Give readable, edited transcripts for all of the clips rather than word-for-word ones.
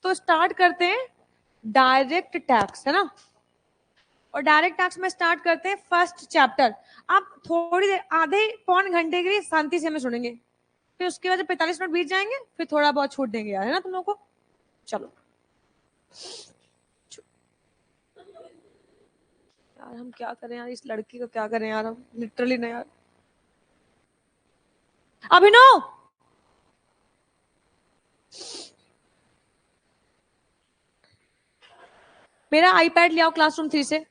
तो स्टार्ट करते हैं डायरेक्ट टैक्स, है ना। और डायरेक्ट टैक्स में स्टार्ट करते हैं फर्स्ट चैप्टर। आप थोड़ी देर, आधे पौन घंटे के लिए शांति से हमें सुनेंगे, फिर उसके बाद 45 मिनट बीत जाएंगे, फिर थोड़ा बहुत छूट देंगे यार, है ना तुम लोगों को। चलो यार, हम क्या करें यार, इस लड़की को क्या करें यार, हम लिटरली ना यार। अभिनव, मेरा आईपैड ले आओ क्लासरूम 3 से।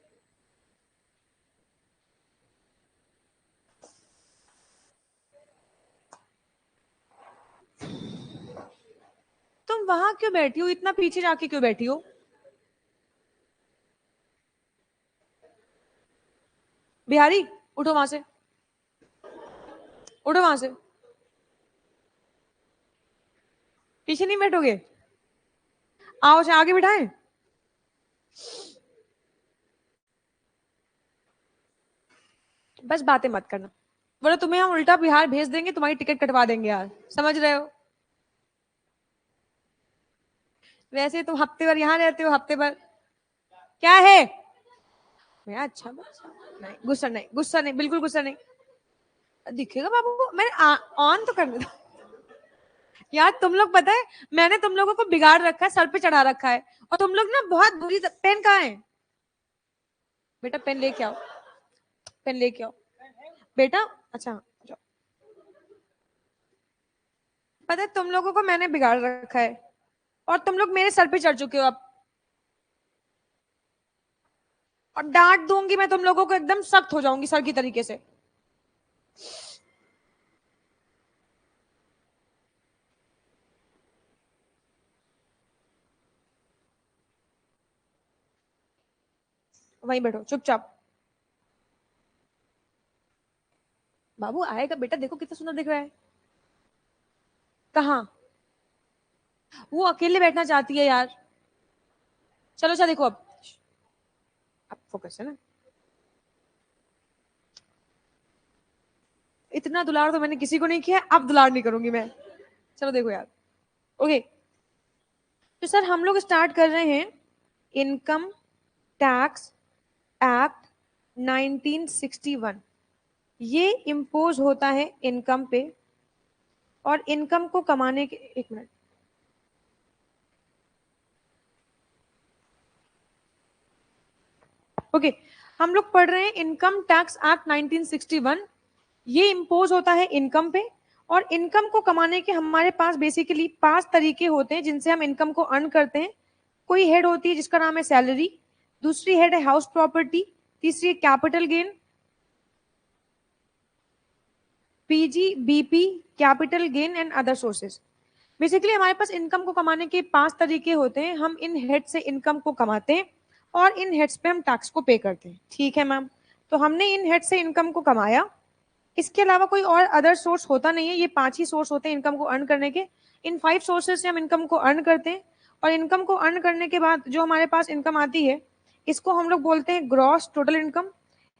तुम वहां क्यों बैठी हो, इतना पीछे जाके क्यों बैठी हो? बिहारी, उठो वहां से, उठो वहां से। पीछे नहीं बैठोगे? आओ, उसे आगे बिठाएं। बस बातें मत करना, बोलो तुम्हें हम उल्टा बिहार भेज देंगे, तुम्हारी टिकट कटवा देंगे यार, समझ रहे हो। वैसे तुम हफ्ते भर यहाँ रहते हो, हफ्ते भर क्या है। मैं अच्छा बच्चा नहीं, गुस्सा नहीं, गुस्सा नहीं, बिल्कुल गुस्सा नहीं। दिखेगा बाबू को, मैंने ऑन तो करने दो यार। तुम लोग पता है, मैंने तुम लोगों को बिगाड़ रखा है, सर पे चढ़ा रखा है, और तुम लोग ना बहुत बुरी। पेन कहाँ है बेटा? पेन लेके आओ, पेन लेके आओ बेटा। अच्छा जाओ। पता है तुम लोगों को मैंने बिगाड़ रखा है, और तुम लोग मेरे सर पे चढ़ चुके हो अब। और डांट दूंगी मैं तुम लोगों को, एकदम सख्त हो जाऊंगी सर की तरीके से। वहीं बैठो चुपचाप। बाबू आएगा बेटा, देखो कितना सुंदर दिख रहा है। कहाँ? वो अकेले बैठना चाहती है यार। चलो अच्छा देखो, अब फोकस है ना। इतना दुलार तो मैंने किसी को नहीं किया, अब दुलार नहीं करूंगी मैं। चलो देखो यार। ओके, तो सर हम लोग स्टार्ट कर रहे हैं इनकम टैक्स एक्ट 1961। ये इम्पोज होता है इनकम पे, और इनकम को कमाने के, एक मिनट, ओके, हम लोग पढ़ रहे हैं इनकम टैक्स एक्ट 1961। ये इम्पोज होता है इनकम पे, और इनकम को कमाने के हमारे पास बेसिकली 5 तरीके होते हैं जिनसे हम इनकम को अर्न करते हैं। कोई हेड होती है जिसका नाम है सैलरी, दूसरी हेड है हाउस प्रॉपर्टी, तीसरी है capital gain, PG, BP, capital gain and other sources. Basically हमारे पास इनकम को कमाने के 5 तरीके होते हैं। हम इन हेड से इनकम को कमाते हैं, और इन हेड्स पे हम टैक्स को पे करते हैं। ठीक है मैम, तो हमने इन हेड से इनकम को कमाया, इसके अलावा कोई और अदर सोर्स होता नहीं है, ये 5 ही सोर्स होते हैं इनकम को अर्न करने के। इन 5 सोर्सेज से हम इनकम को अर्न करते हैं, और इनकम को अर्न करने के बाद जो हमारे पास इनकम आती है, इसको हम लोग बोलते हैं ग्रॉस टोटल इनकम।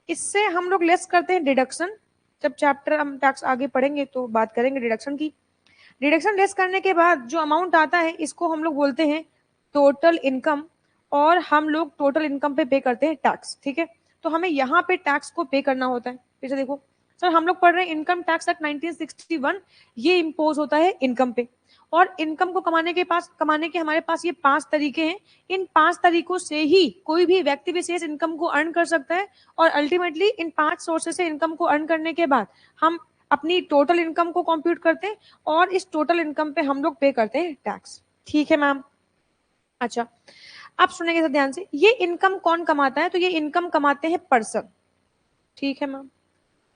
इससे हम लोग लेस करते हैं डिडक्शन। जब चैप्टर हम टैक्स आगे पढ़ेंगे तो बात करेंगे डिडक्शन की। डिडक्शन लेस करने के बाद जो अमाउंट आता है, इसको हम लोग बोलते हैं टोटल इनकम, और हम लोग टोटल इनकम पे करते हैं टैक्स। ठीक है, तो हमें यहाँ पे टैक्स को पे करना होता है। फिर से देखो सर, हम लोग पढ़ रहे हैं इनकम टैक्स एक्ट 1961। ये इम्पोज होता है इनकम पे, और इनकम को कमाने के हमारे पास ये 5 तरीके हैं। इन 5 तरीकों से ही कोई भी व्यक्ति विशेष इनकम को अर्न कर सकता है, और अल्टीमेटली इन 5 सोर्सेस से इनकम को अर्न करने के बाद हम अपनी टोटल इनकम को कंप्यूट करते हैं, और इस टोटल इनकम पे हम लोग पे करते हैं टैक्स। ठीक है मैम। अच्छा, आप सुनेंगे ध्यान से, ये इनकम कौन कमाता है? तो ये इनकम कमाते हैं पर्सन। ठीक है मैम,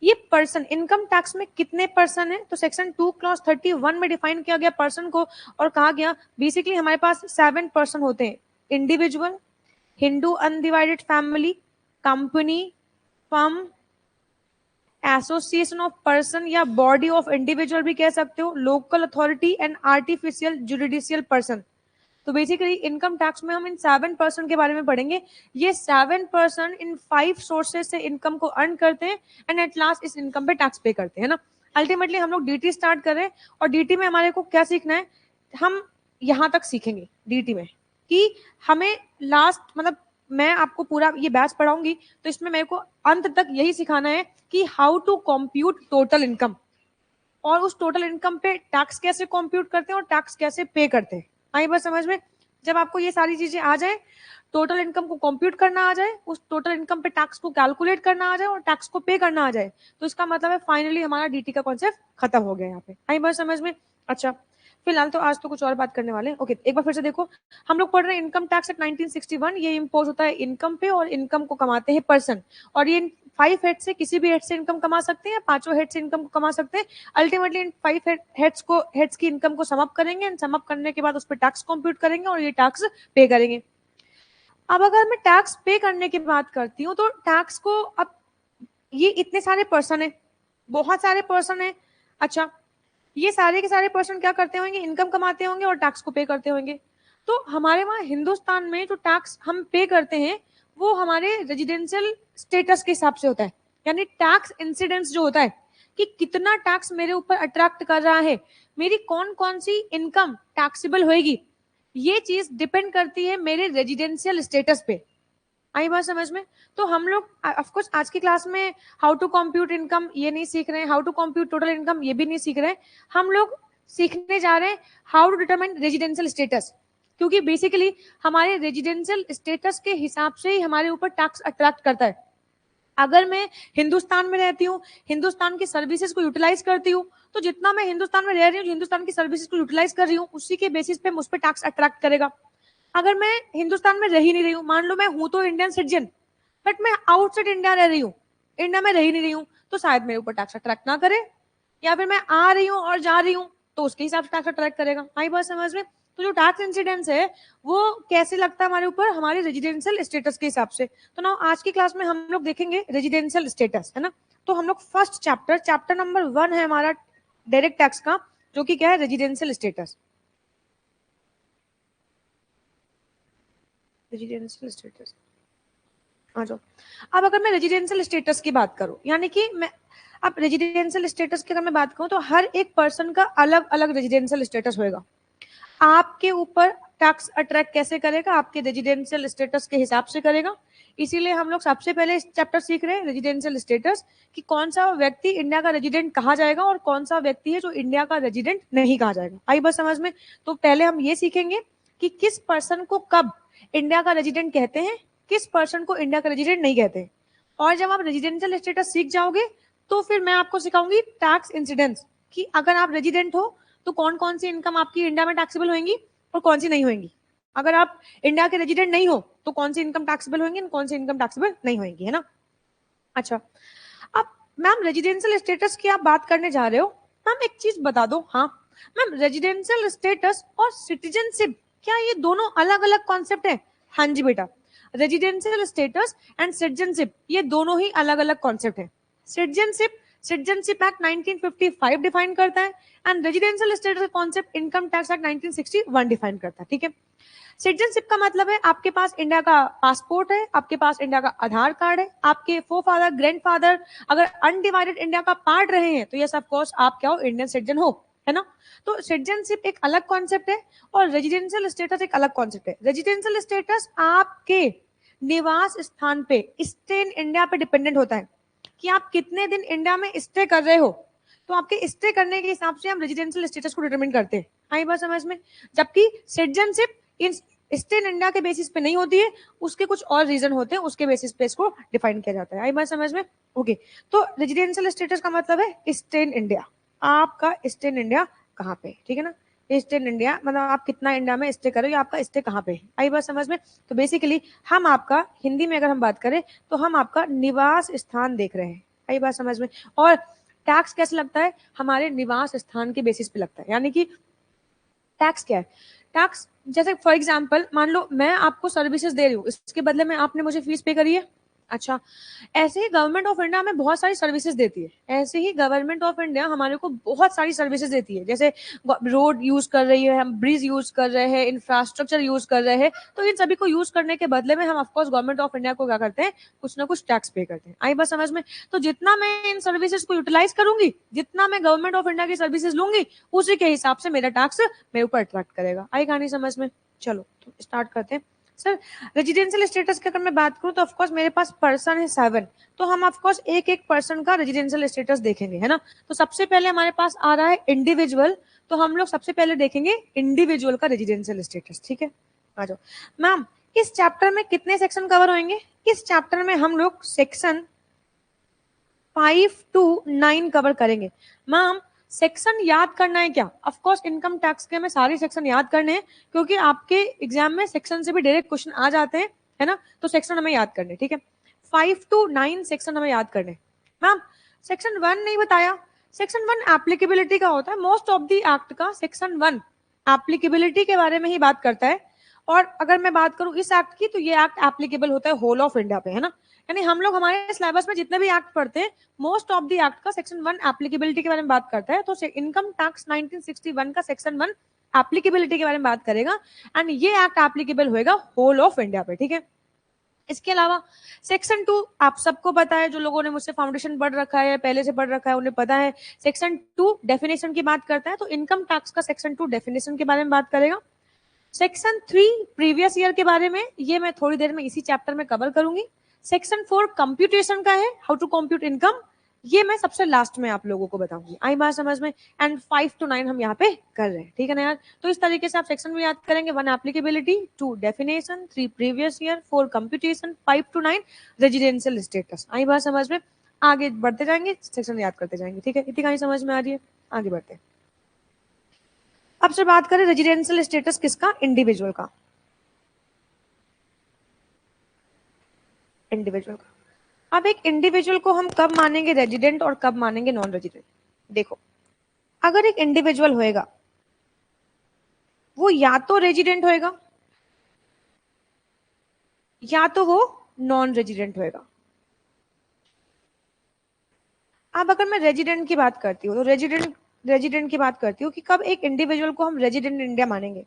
ये पर्सन इनकम टैक्स में कितने पर्सन है? तो सेक्शन 2 क्लॉज 31 में डिफाइन किया गया पर्सन को, और कहा गया बेसिकली हमारे पास 7 पर्सन होते हैं। Individual, Hindu undivided family, company, firm, association of person या बॉडी ऑफ इंडिविजुअल भी कह सकते हो, local authority and artificial judicial person. तो बेसिकली इनकम टैक्स में हम इन 7% के बारे में पढ़ेंगे। ये 7% इन 5 सोर्सेज से इनकम को अर्न करते हैं, एंड एट लास्ट इस इनकम पे टैक्स पे करते हैं ना। अल्टीमेटली हम लोग डीटी स्टार्ट कर रहे हैं, और डीटी में हमारे को क्या सीखना है? हम यहाँ तक सीखेंगे डीटी में कि हमें लास्ट मतलब मैं आपको पूरा ये बैच पढ़ाऊंगी तो इसमें मेरे को अंत तक यही सिखाना है कि how to compute total income और उस टोटल इनकम पे टैक्स कैसे कंप्यूट करते हैं और टैक्स कैसे पे करते हैं। आई बात समझ में? जब आपको ये सारी चीजें आ जाए, टोटल इनकम को कंप्यूट करना आ जाए, उस टोटल इनकम पे टैक्स को कैलकुलेट करना आ जाए और टैक्स को पे करना आ जाए, तो इसका मतलब है फाइनली हमारा डीटी का कॉन्सेप्ट खत्म हो गया यहाँ पे। आई बात समझ में? अच्छा, फिलहाल तो आज तो कुछ और बात करने वाले हैं। ओके, एक बार फिर से देखो, हम लोग पढ़ रहे हैं इनकम टैक्स एक्ट 1961। ये इम्पोज होता है इनकम पे और इनकम को कमाते हैं पर्सन, और ये 5 हेड से किसी भी हेड से इनकम कमा सकते हैं, 5 हेड से इनकम को कमा सकते हैं। अल्टीमेटली इन 5 हेड्स की इनकम को सम अप करेंगे एंड सम अप करने के बाद उस पर टैक्स कंप्यूट करेंगे और ये टैक्स पे करेंगे। अब अगर मैं टैक्स पे करने की बात करती हूँ तो टैक्स को अब ये इतने सारे पर्सन है, बहुत सारे पर्सन है। अच्छा, ये सारे के सारे पर्सन क्या करते होंगे? इनकम कमाते होंगे और टैक्स को पे करते होंगे। तो हमारे वहां हिंदुस्तान में जो टैक्स हम पे करते हैं वो हमारे रेजिडेंशियल स्टेटस के हिसाब से होता है, यानी टैक्स इंसिडेंस जो होता है कि कितना टैक्स मेरे ऊपर अट्रैक्ट कर रहा है, मेरी कौन कौन सी इनकम टैक्सेबल होएगी, ये चीज डिपेंड करती है मेरे रेजिडेंशियल स्टेटस पे। आई बात समझ में? तो हम लोग ऑफकोर्स आज की क्लास में हाउ टू कंप्यूट इनकम ये नहीं सीख रहे हैं, how to compute total income ये भी नहीं सीख रहे हैं। हम लोग सीखने जा रहे हैं how to determine residential status, क्योंकि बेसिकली हमारे रेजिडेंशियल स्टेटस के हिसाब से ही हमारे ऊपर टैक्स अट्रैक्ट करता है। अगर मैं हिंदुस्तान में रहती हूँ, हिंदुस्तान की सर्विसेज को यूटिलाइज करती हूँ, तो जितना मैं हिंदुस्तान में रह रही हूँ, हिंदुस्तान की सर्विसेज को यूटिलाइज कर रही हूँ, उसी के बेसिस पे मुझ पर टैक्स अट्रैक्ट करेगा। अगर मैं हिंदुस्तान में रह ही नहीं रही हूँ, मान लो मैं हूं तो इंडियन सिटीजन, बट मैं आउटसाइड इंडिया रह रही हूँ, इंडिया में रह ही नहीं रही हूँ, तो शायद मेरे ऊपर टैक्स अट्रैक्ट ना करे, या फिर मैं आ रही हूँ और जा रही हूँ तो उसके हिसाब से टैक्स अट्रैक्ट करेगा। आई बात समझ में? तो जो टैक्स इंसिडेंस है वो कैसे लगता है हमारे ऊपर? हमारे रेजिडेंशियल स्टेटस के हिसाब से। तो ना आज की क्लास में हम लोग देखेंगे रेजिडेंशियल स्टेटस, है ना। तो हम लोग फर्स्ट चैप्टर नंबर 1 है हमारा डायरेक्ट टैक्स का, जो कि क्या है? Residential status. रेजिडेंशियल स्टेटस आ जाओ। अब अगर मैं रेजिडेंशियल स्टेटस की बात करूं, यानी कि मैं अब रेजिडेंशियल स्टेटस की अगर मैं बात करूं तो हर एक पर्सन का अलग अलग रेजिडेंशियल स्टेटस होएगा। आपके ऊपर टैक्स अट्रैक्ट कैसे करेगा? आपके रेजिडेंशियल स्टेटस के हिसाब से करेगा। इसीलिए हम लोग सबसे पहले इस चैप्टर सीख रहे हैं रेजिडेंशियल स्टेटस, कि कौन सा व्यक्ति इंडिया का रेजिडेंट कहा जाएगा और कौन सा व्यक्ति है जो इंडिया का रेजिडेंट नहीं कहा जाएगा। आई बस समझ में? तो पहले हम ये सीखेंगे कि किस पर्सन को कब इंडिया का रेजिडेंट कहते हैं, किस पर्सन को इंडिया का रेजिडेंट नहीं कहते हैं। और जब आप रेजिडेंशियल स्टेटस सीख जाओगे तो फिर मैं आपको सिखाऊंगी टैक्स इंसिडेंस, कि अगर आप रेजिडेंट हो तो कौन कौन सी इनकम आपकी इंडिया में टैक्सेबल होंगी और कौन सी नहीं होंगी। अगर आप इंडिया के रेजिडेंट नहीं हो तो कौन सी इनकम टैक्सेबल होंगी और कौन सी इनकम टैक्सेबल नहीं होंगी, है ना। अच्छा, अब मैम रेजिडेंशियल स्टेटस की आप बात करने जा रहे हो, मैम एक चीज बता दो। हाँ मैम, रेजिडेंशियल स्टेटस और सिटीजनशिप क्या ये दोनों अलग अलग कॉन्सेप्ट है? हाँ जी बेटा, रेजिडेंशियल स्टेटस एंड सिटीजनशिप ये दोनों ही अलग अलग कॉन्सेप्ट है। सिटीजनशिप एक्ट 1955 डिफाइन करता है and residential status concept income tax act 1961 define करता है। ठीक है, सिटीजनशिप का मतलब है आपके पास इंडिया का पासपोर्ट है, आपके पास इंडिया का आधार कार्ड है, आपके फोरफादर ग्रैंडफादर अगर अनडिवाइडेड इंडिया का पार्ट रहे हैं तो यस ऑफ कोर्स आप क्या हो? इंडियन सिटीजन हो, है ना। तो सिटीजनशिप एक अलग कॉन्सेप्ट है और रेजिडेंशियल स्टेटस एक अलग कॉन्सेप्ट है। रेजिडेंशियल स्टेटस आपके निवास स्थान पे, स्टे इन इंडिया पे डिपेंडेंट होता है कि आप कितने दिन इंडिया में स्टे कर रहे हो, तो आपके स्टे करने के हिसाब से हम रेजिडेंशियल स्टेटस को डिटरमिन करते हैं। आई बात समझ में? जबकि citizenship in stay in India के बेसिस पे नहीं होती है, उसके कुछ और रीजन होते हैं, उसके बेसिस पे इसको डिफाइन किया जाता है। आई बात समझ में? ओके, तो रेजिडेंशियल स्टेटस का मतलब है स्टे इन इंडिया, आपका स्टे इन इंडिया कहाँ पे, ठीक है ना। स्टे इन इंडिया मतलब आप कितना इंडिया में स्टे कर रहे हो, आपका स्टे कहाँ पे है। आई बात समझ में? तो बेसिकली हम आपका हिंदी में अगर हम बात करें तो हम आपका निवास स्थान देख रहे हैं। आई बात समझ में? और टैक्स कैसे लगता है? हमारे निवास स्थान के बेसिस पे लगता है। यानी कि टैक्स क्या है? टैक्स जैसे फॉर एग्जांपल मान लो मैं आपको सर्विसेज दे रही हूँ, इसके बदले में आपने मुझे फीस पे करी है, अच्छा, ऐसे ही गवर्नमेंट ऑफ इंडिया हमें बहुत सारी सर्विसेज देती है। ऐसे ही गवर्नमेंट ऑफ इंडिया हमारे को बहुत सारी सर्विसेज देती है, जैसे रोड यूज कर रही है, हम ब्रिज यूज कर रहे हैं, इंफ्रास्ट्रक्चर यूज कर रहे हैं, तो इन सभी को यूज करने के बदले में हम ऑफकोर्स गवर्नमेंट ऑफ इंडिया को क्या करते हैं, कुछ ना कुछ टैक्स पे करते हैं। आई बात समझ में? तो जितना मैं इन सर्विसेज को यूटिलाइज करूंगी, जितना मैं गवर्नमेंट ऑफ इंडिया की सर्विसेज लूंगी, उसी के हिसाब से मेरा टैक्स मेरे ऊपर अट्रैक्ट करेगा। आई कहानी समझ में? चलो तो स्टार्ट करते हैं। सर, रेजिडेंशियल स्टेटस की अगर मैं बात करूं तो ऑफकोर्स मेरे पास पर्सन है 7, तो हम ऑफकोर्स एक एक पर्सन का रेजिडेंशियल स्टेटस देखेंगे, है ना। तो सबसे पहले हमारे पास आ रहा है इंडिविजुअल, तो हम लोग सबसे पहले देखेंगे इंडिविजुअल का रेजिडेंशियल स्टेटस। ठीक है, आ जाओ। मैम, इस चैप्टर में कितने सेक्शन कवर होंगे? इस चैप्टर में हम लोग सेक्शन 5 to 9 कवर करेंगे। मैम, सेक्शन याद करना है क्या? ऑफ कोर्स इनकम टैक्स के हमें सारे सेक्शन याद करने हैं, क्योंकि आपके एग्जाम में सेक्शन से भी डायरेक्ट क्वेश्चन आ जाते हैं, है ना। तो सेक्शन हमें याद करने, ठीक है। 5 to 9 सेक्शन हमें याद करने। मैम, सेक्शन 1 नहीं बताया। सेक्शन 1 एप्लीकेबिलिटी का होता है। मोस्ट ऑफ द एक्ट का सेक्शन 1 एप्लीकेबिलिटी के बारे में ही बात करता है। और अगर मैं बात करूं इस एक्ट की, तो ये एक्ट एप्लीकेबल होता है होल ऑफ इंडिया पे, है ना। यानी हम लोग हमारे सिलेबस में जितने भी एक्ट पढ़ते हैं, मोस्ट ऑफ द एक्ट का सेक्शन 1 एप्लीकेबिलिटी के बारे में बात करता है। तो इनकम टैक्स 1961 का सेक्शन 1 एप्लीकेबिलिटी के बारे में बात करेगा, एंड ये एक्ट एप्लीकेबल होएगा होल ऑफ इंडिया पे, ठीक है। इसके अलावा सेक्शन 2 आप सबको पता है, जो लोगों ने मुझसे फाउंडेशन पढ़ रखा है, पहले से पढ़ रखा है, उन्हें पता है। सेक्शन 2 डेफिनेशन की बात करता है, तो इनकम टैक्स का सेक्शन 2 डेफिनेशन के बारे में बात करेगा। सेक्शन 3 प्रीवियस ईयर के बारे में, ये मैं थोड़ी देर में इसी चैप्टर में कवर करूंगी। सेक्शन 4 कंप्यूटेशन का है, हाउ टू कंप्यूट इनकम, ये मैं सबसे लास्ट में आप लोगों को बताऊंगी। आई बात समझ में? एंड 5 to 9 हम यहाँ पे कर रहे हैं, ठीक है ना यार। तो इस तरीके से आप सेक्शन में याद करेंगे। 1 applicability, 2 definition, 3 previous year, 4 computation, 5 to 9 residential status. आई बात समझ में? आगे बढ़ते जाएंगे, सेक्शन याद करते जाएंगे, ठीक है। इतनी कहानी समझ में आ रही है? आगे बढ़ते हैं। अब से बात करें रेजिडेंशियल स्टेटस किसका? इंडिविजुअल का। इंडिविजुअल का। अब एक इंडिविजुअल को हम कब मानेंगे रेजिडेंट और कब मानेंगे नॉन रेजिडेंट? देखो, अगर एक इंडिविजुअल होएगा, वो या तो रेजिडेंट होएगा या तो वो नॉन रेजिडेंट होएगा। अब अगर मैं रेजिडेंट की बात करती हूँ, तो रेजिडेंट की बात करती हूँ कि कब एक इंडिविजुअल को हम रेजिडेंट इंडिया मानेंगे।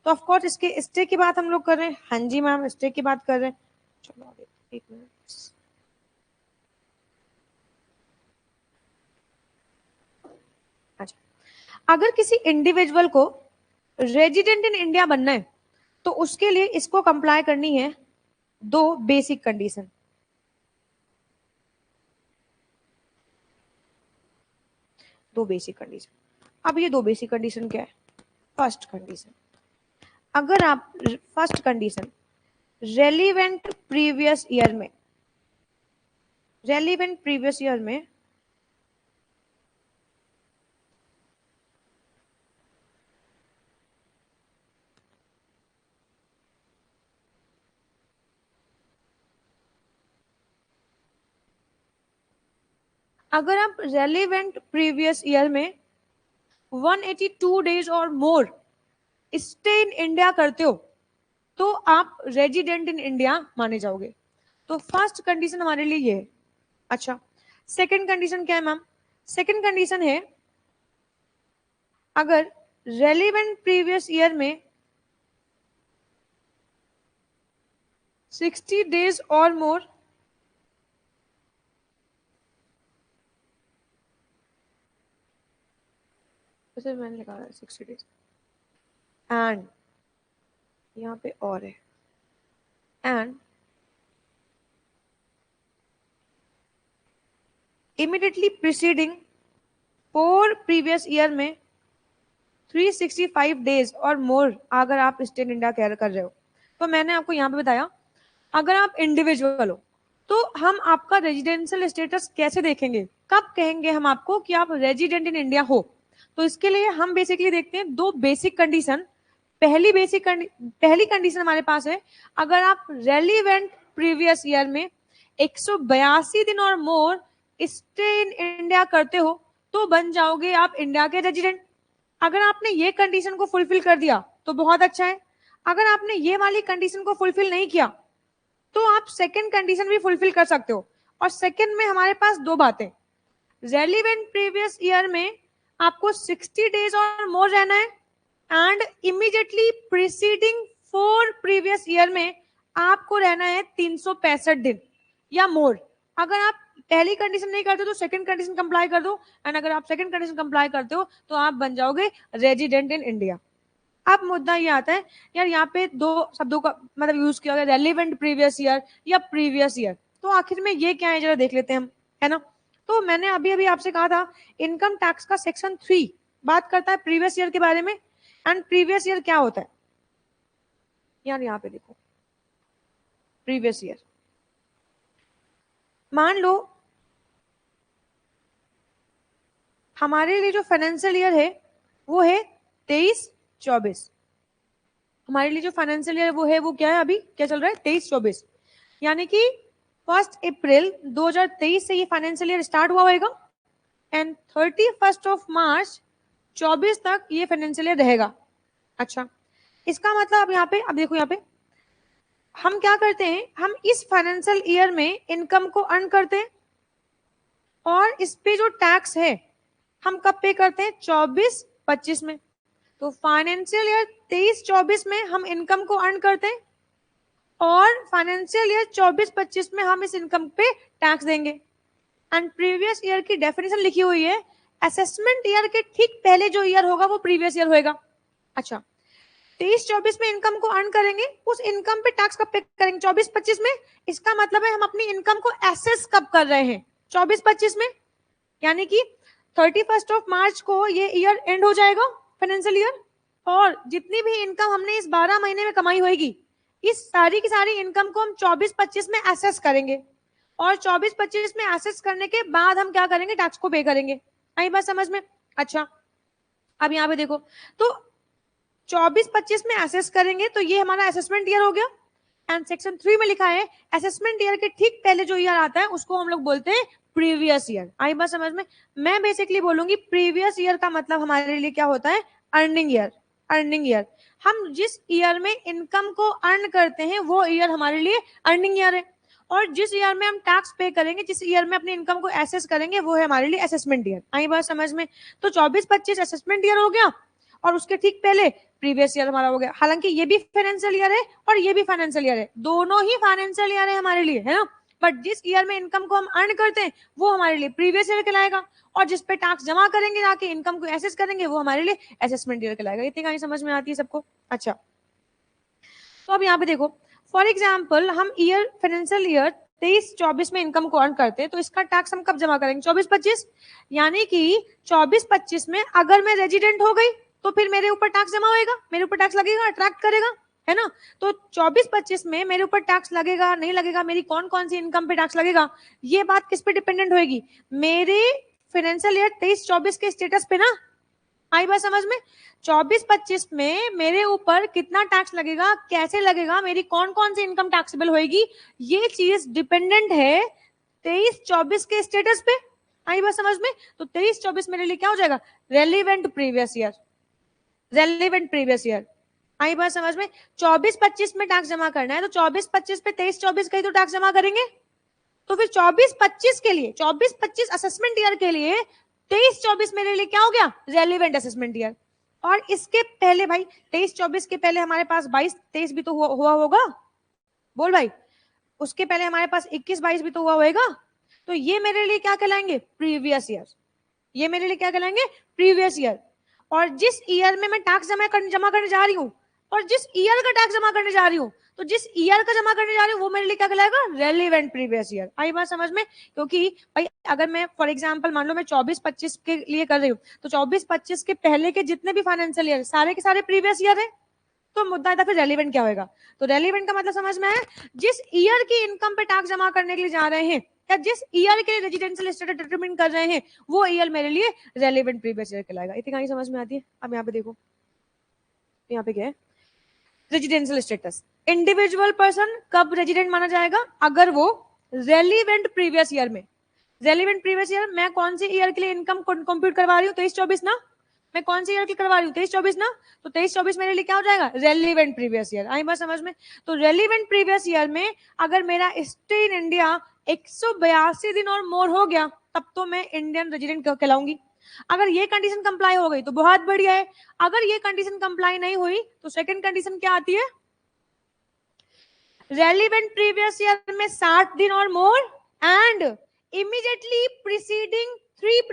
तो ऑफकोर्स इसके स्टे की बात हम लोग कर रहे हैं। हाँ जी मैम, स्टे की बात कर रहे हैं। चलो एक मिनट। अच्छा, अगर किसी इंडिविजुअल को रेजिडेंट इन इंडिया बनना है, तो उसके लिए इसको कंप्लाई करनी है 2 बेसिक कंडीशन। अब ये 2 बेसिक कंडीशन क्या है? फर्स्ट कंडीशन, अगर आप first condition relevant previous year में अगर आप रेलिवेंट प्रीवियस ईयर में 182 days or more stay in India करते हो, तो आप रेजिडेंट इन इंडिया माने जाओगे। तो फर्स्ट कंडीशन हमारे लिए ये है। अच्छा, सेकंड कंडीशन क्या है मैम? सेकंड कंडीशन है, अगर रेलिवेंट प्रीवियस ईयर में 60 डेज और मोर मैंने लिखा है 60 डेज, एंड यहाँ पे और है, and immediately preceding 4 previous year में 365 डेज और मोर अगर आप स्टे इन इंडिया केयर कर रहे हो। तो मैंने आपको यहाँ पे बताया, अगर आप इंडिविजुअल हो तो हम आपका रेजिडेंशियल स्टेटस कैसे देखेंगे, कब कहेंगे हम आपको कि आप रेजिडेंट इन इंडिया हो। तो इसके लिए हम बेसिकली देखते हैं 2 बेसिक कंडीशन। पहली कंडीशन हमारे पास है, अगर आप रेलिवेंट प्रीवियस ईयर में 182 दिन or more stay in India करते हो, तो बन जाओगे आप इंडिया के रेजिडेंट। अगर आपने ये कंडीशन को फुलफिल कर दिया तो बहुत अच्छा है। अगर आपने ये वाली कंडीशन को फुलफिल नहीं किया तो आप सेकंड कंडीशन भी फुलफिल कर सकते हो। और सेकंड में हमारे पास दो बातें, रेलिवेंट प्रीवियस ईयर में आपको 60 डेज और मोर रहना है, and immediately preceding 4 previous year में आपको रहना है 365 दिन या मोर। अगर आप पहली कंडीशन नहीं करते तो सेकंड कंडीशन कंप्लाई कर दो, एंड अगर आप सेकंड कंडीशन कंप्लाई करते हो तो आप बन जाओगे रेजिडेंट इन इंडिया। अब मुद्दा ये आता है यार, यहाँ पे दो शब्दों का मतलब यूज किया गया, रेलिवेंट प्रीवियस ईयर या प्रीवियस ईयर, तो आखिर में ये क्या है जरा देख लेते हैं हम, है ना। तो मैंने अभी अभी आपसे कहा था इनकम टैक्स का सेक्शन 3 बात करता है प्रीवियस ईयर के बारे में, एंड प्रीवियस ईयर क्या होता है यार, यहाँ पे देखो प्रीवियस ईयर, मान लो हमारे लिए जो फाइनेंशियल ईयर है वो है 23-24, हमारे लिए जो फाइनेंशियल ईयर वो क्या है, अभी क्या चल रहा है 23-24, यानी कि 1 अप्रैल 2023 से ये फाइनेंशियल ईयर स्टार्ट हुआ होगा, एंड 31 मार्च 24 तक ये फाइनेंशियल ईयर रहेगा। अच्छा, इसका मतलब यहाँ पे, अब देखो यहाँ पे हम क्या करते हैं, हम इस फाइनेंशियल ईयर में इनकम को अर्न करते हैं, और इस पे जो टैक्स है हम कब पे करते हैं, 24-25 में। तो फाइनेंशियल ईयर 23-24 में हम इनकम को अर्न करते हैं, और फाइनेंशियल ईयर 24-25 में हम इस इनकम पे टैक्स देंगे। एंड प्रीवियस ईयर की डेफिनेशन लिखी हुई है, असेसमेंट ईयर के ठीक पहले जो ईयर होगा वो प्रीवियस ईयर होगा। अच्छा, 23-24 में इनकम को अर्न करेंगे, उस इनकम पे टैक्स कब पे करेंगे, 24-25 में। इसका मतलब है हम अपनी इनकम को एसेस कब कर रहे हैं, 24-25 में, यानी कि 31 मार्च को ये ईयर एंड हो जाएगा फाइनेंशियल ईयर, और जितनी भी इनकम हमने इस 12 महीने में कमाई होगी, इस सारी की सारी इनकम को हम 24-25 में एसेस करेंगे, और 24-25 में एसेस करने के बाद हम क्या करेंगे, टैक्स को पे करेंगे। आई बात समझ में। अच्छा, अब यहाँ पे देखो, तो 24-25 में एसेस करेंगे तो ये हमारा असेसमेंट ईयर हो गया, एंड सेक्शन 3 में लिखा है असेसमेंट ईयर के ठीक पहले जो ईयर आता है उसको हम लोग बोलते हैं प्रीवियस ईयर। आई बात समझ में। मैं बेसिकली बोलूंगी प्रीवियस ईयर का मतलब हमारे लिए क्या होता है, अर्निंग ईयर। अर्निंग ईयर, हम जिस ईयर में इनकम को अर्न करते हैं वो ईयर हमारे लिए अर्निंग ईयर है, और जिस ईयर में हम टैक्स पे करेंगे, जिस ईयर में अपनी इनकम को एसेस करेंगे, वो है हमारे लिए असेसमेंट ईयर। आई बात समझ में। तो 24-25 असेसमेंट ईयर हो गया, और उसके ठीक पहले प्रीवियस ईयर हमारा हो गया। हालांकि ये भी फाइनेंशियल ईयर है और ये भी फाइनेंशियल ईयर है, दोनों ही फाइनेंशियल ईयर है हमारे लिए, है ना। बट जिस ईयर में इनकम को हम अर्न करते हैं वो हमारे लिए प्रीवियस ईयर कहलाएगा, और जिस पे टैक्स जमा करेंगे जाके इनकम को एसेस करेंगे वो हमारे लिए असेसमेंट ईयर कहलाएगा। इतनी कहानी समझ में आती है सबको। अच्छा, तो अब यहाँ पे देखो, फॉर एग्जाम्पल हम ईयर फाइनेंशियल ईयर 23-24 में इनकम को अर्न करते हैं, तो इसका टैक्स हम कब जमा करेंगे, 24-25, यानी कि 24-25 में अगर मैं रेजिडेंट हो गई तो फिर मेरे ऊपर टैक्स जमा होएगा, मेरे ऊपर टैक्स लगेगा, अट्रैक्ट करेगा, है ना। तो 24-25 में मेरे ऊपर टैक्स लगेगा नहीं लगेगा, मेरी कौन कौन सी इनकम पे टैक्स लगेगा, ये बात किस पे डिपेंडेंट होगी, मेरे फाइनेंशियल ईयर 23-24 के स्टेटस पे ना। आई बात समझ में। 24-25 में मेरे ऊपर कितना टैक्स लगेगा, कैसे लगेगा, मेरी कौन कौन सी इनकम टैक्सेबल होगी, ये चीज डिपेंडेंट है 23-24 के स्टेटस पे। आई बात समझ में। तो 23-24 मेरे लिए क्या हो जाएगा, relevant previous year. Relevant previous year, आई बात समझ में। 24-25 में टैक्स जमा करना है तो 24-25 पे 23-24 का ही तो टैक्स जमा करेंगे। तो फिर 24-25 के लिए, 24-25 असेसमेंट ईयर के लिए 23-24 मेरे लिए क्या हो गया, रेलिवेंट असेसमेंट ईयर। और इसके पहले भाई 23-24 के पहले हमारे पास 22-23 भी तो हुआ होगा, बोल भाई। उसके पहले हमारे पास 21-22 भी तो हुआ होगा, तो ये मेरे लिए क्या कहलाएंगे, प्रीवियस ईयर। ये मेरे लिए क्या कहलाएंगे, प्रीवियस ईयर। और जिस ईयर में मैं टैक्स जमा करने जा रही हूँ, और जिस ईयर का टैक्स जमा करने जा रही हूँ, तो जिस ईयर का जमा करने जा रही हूँ वो मेरे लिए क्या कहलाएगा, रेलिवेंट प्रीवियस ईयर। आई बात समझ में। क्योंकि भाई अगर मैं फॉर एग्जांपल मान लो मैं 24-25 के लिए कर रही हूँ, तो 24-25 के पहले के जितने भी फाइनेंशियल ईयर सारे के सारे प्रीवियस ईयर है, तो मुद्दा था फिर रेलिवेंट क्या होगा। तो रेलिवेंट का मतलब समझ में है, जिस ईयर की इनकम पे टैक्स जमा करने के लिए जा रहे हैं, या जिस ईयर के लिए रेजिडेंशियल स्टेटस डिटरमिन कर रहे हैं, वो ईयर मेरे लिए रेलिवेंट प्रीवियस ईयर कहलाएगा। इतनी कहानी समझ में आती है। अब यहाँ पे देखो, यहाँ पे क्या है, रेजिडेंशियल स्टेटस। इंडिविजुअल पर्सन कब रेजिडेंट माना जाएगा, अगर वो रेलिवेंट प्रीवियस ईयर में, रेलिवेंट प्रीवियस ईयर मैं कौन सी ईयर के लिए इनकम कंप्यूट करवा रही हूँ, 23-24 ना। मैं कौन सी ईयर की करवा रही हूँ, 23-24 ना, तो 23-24 मेरे लिए क्या हो जाएगा, रेलिवेंट प्रीवियस ईयर। आई बात समझ में? तो रेलिवेंट प्रीवियस ईयर में अगर मेरा स्टे इन इंडिया 182 दिन और मोर हो गया, तब तो मैं इंडियन रेजिडेंट कहलाऊंगी। अगर ये कंडीशन कंप्लाई हो गई तो बहुत बढ़िया है। अगर ये कंडीशन कंप्लाई नहीं हुई तो सेकंड कंडीशन क्या आती है, रेलिवेंट प्रीवियस ईयर में 60 दिन or more and immediately preceding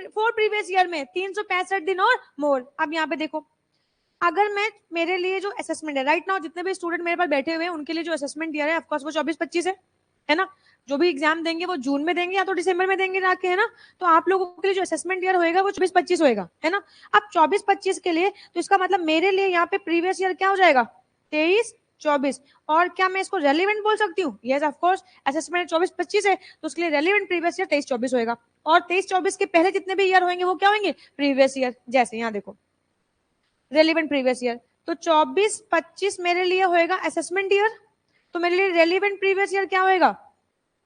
4 previous year में 365 दिन और मोर। अब यहाँ पे देखो, अगर मैं, मेरे लिए जो असेसमेंट है राइट नाउ, जितने भी स्टूडेंट मेरे पास बैठे हुए हैं उनके लिए जो असेसमेंट ईयर है ऑफकोर्स वो 24-25 है ना। जो भी एग्जाम देंगे वो जून में देंगे या तो दिसंबर में देंगे जाके, है ना। तो आप लोगों के लिए जो असेसमेंट ईयर होएगा वो 24-25 होएगा, है ना। अब 24-25 के लिए तो इसका मतलब मेरे लिए यहाँ पे प्रीवियस ईयर क्या हो जाएगा, 23-24। और क्या मैं इसको रेलिवेंट बोल सकती हूँ, यस ऑफ कोर्स, असेसमेंट 24-25 है तो उसके लिए रेलिवेंट प्रीवियस ईयर 23-24 होएगा। और 23-24 के पहले जितने भी ईयर होंगे वो क्या होंगे, प्रीवियस ईयर। जैसे यहाँ देखो रेलिवेंट प्रीवियस ईयर, तो 24-25 मेरे लिए होएगा असेसमेंट ईयर, तो मेरे लिए रेलिवेंट प्रीवियस ईयर क्या होएगा,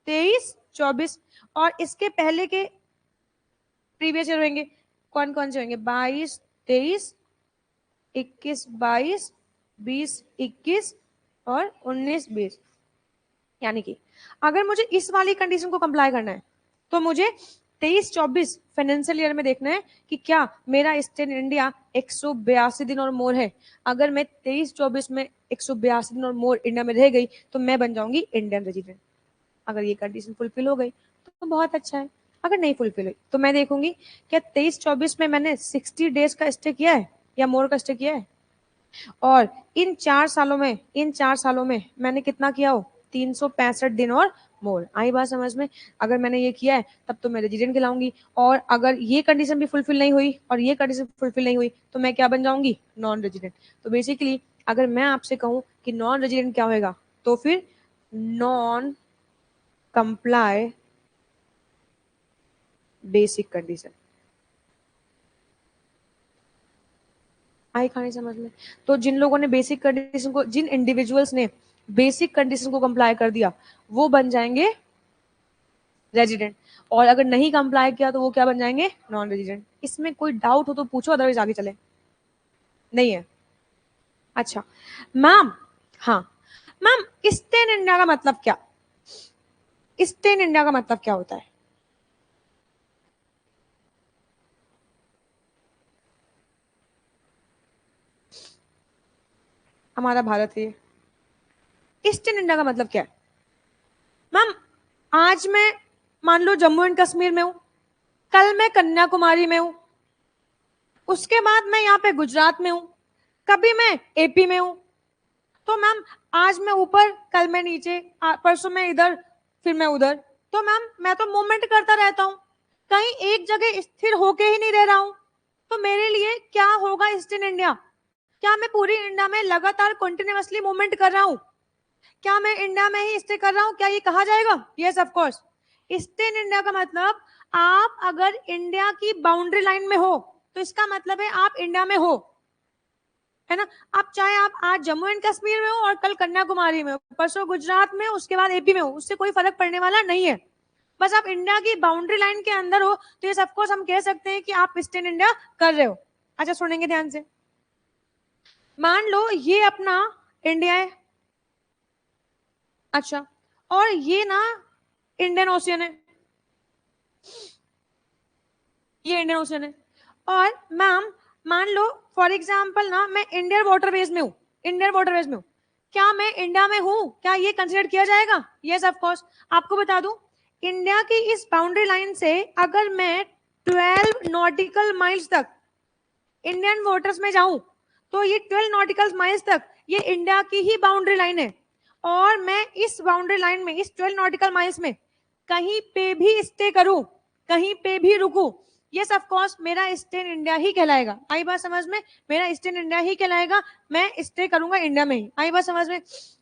23-24। और इसके पहले के प्रीवियस ईयर होंगे, कौन कौन से होंगे, 22-23, 21-22, 20-21 और 19-20। यानी कि अगर मुझे इस वाली कंडीशन को कंप्लाई करना है तो मुझे 23-24 फाइनेंशियल ईयर में देखना है कि क्या मेरा स्टे इन इंडिया 182 दिन और मोर है। अगर मैं 23-24 में 182 दिन और मोर इंडिया में रह गई तो मैं बन जाऊंगी इंडियन रेजिडेंट। अगर ये कंडीशन फुलफिल हो गई तो बहुत अच्छा है। अगर नहीं फुलफिल हुई तो मैं देखूंगी क्या 23-24 में मैंने 60 डेज का स्टे किया है या मोर का स्टे किया है, और इन 4 सालों में मैंने कितना किया हो, 365 दिन और मोर। आई बात समझ में? अगर मैंने ये किया है तब तो मैं रेजिडेंट कहलाऊंगी। और अगर ये कंडीशन भी फुलफिल नहीं हुई और ये कंडीशन फुलफिल नहीं हुई तो मैं क्या बन जाऊंगी, नॉन रेजिडेंट। तो बेसिकली अगर मैं आपसे कहूं कि नॉन रेजिडेंट क्या होगा, तो फिर नॉन कंप्लाई बेसिक कंडीशन। आई खाने समझ में? तो जिन लोगों ने बेसिक कंडीशन को, जिन इंडिविजुअल्स ने बेसिक कंडीशन को कंप्लाई कर दिया वो बन जाएंगे रेजिडेंट, और अगर नहीं कंप्लाई किया तो वो क्या बन जाएंगे, नॉन रेजिडेंट। इसमें कोई डाउट हो तो पूछो, अदरवाइज आगे चले। नहीं है? अच्छा मैम, हाँ मैम, स्टे इन इंडिया का मतलब क्या, स्टे इन इंडिया का मतलब क्या होता है? हमारा भारत है, ईस्ट इन इंडिया का मतलब क्या है मैम? आज मैं मान लो जम्मू एंड कश्मीर में हूं, कल मैं कन्याकुमारी में हूं, उसके बाद मैं यहाँ पे गुजरात में हूं, कभी मैं एपी में हूं। तो मैम आज मैं ऊपर, कल मैं नीचे, परसों मैं इधर, फिर मैं उधर। तो मैम मैं तो मूवमेंट करता रहता हूँ, कहीं एक जगह स्थिर होके ही नहीं रह रहा हूँ। तो मेरे लिए क्या होगा ईस्ट इन इंडिया, क्या मैं पूरी इंडिया में लगातार कंटिन्यूअसली मूवमेंट कर रहा हूँ, क्या मैं इंडिया में ही स्टे कर रहा हूँ, क्या ये कहा जाएगा? Yes of course. Stay in India का मतलब आप अगर इंडिया की बाउंड्री लाइन में हो तो इसका मतलब है आप इंडिया में हो, है ना। आप चाहे आप आज जम्मू एंड कश्मीर में हो और कल कन्याकुमारी में हो, परसों गुजरात में, उसके बाद एपी में हो, उससे कोई फर्क पड़ने वाला नहीं है। बस आप इंडिया की बाउंड्री लाइन के अंदर हो तो ये सब कुछ हम कह सकते हैं कि आप स्टे इन इंडिया कर रहे हो। अच्छा सुनेंगे ध्यान से, मान लो ये अपना इंडिया है, अच्छा, और ये ना इंडियन ओशियन है, ये इंडियन ओशियन है। और मैम मान लो फॉर एग्जाम्पल ना मैं इंडियन वाटरवेज में हूँ, इंडियन वाटरवेज में हूँ, क्या मैं इंडिया में हूँ, क्या ये कंसिडर किया जाएगा? Yes of course. आपको बता दूं, इंडिया की इस बाउंड्री लाइन से अगर मैं 12 नॉटिकल माइल्स तक इंडियन वाटर्स में जाऊं तो ये 12 नॉटिकल माइल्स तक ये इंडिया की ही बाउंड्री लाइन है, और मैं इस बाउंड्री लाइन में, इस 12 नॉटिकल माइल्स में कहीं पे भी स्टे करूं, कहीं पे भी रुकूं, यस ऑफ कोर्स मेरा स्टे इन इंडिया ही कहलाएगा। आई बात समझ में? मेरा स्टे इन इंडिया ही कहलाएगा, मैं स्टे करूंगा इंडिया में ही। आई बात समझ में?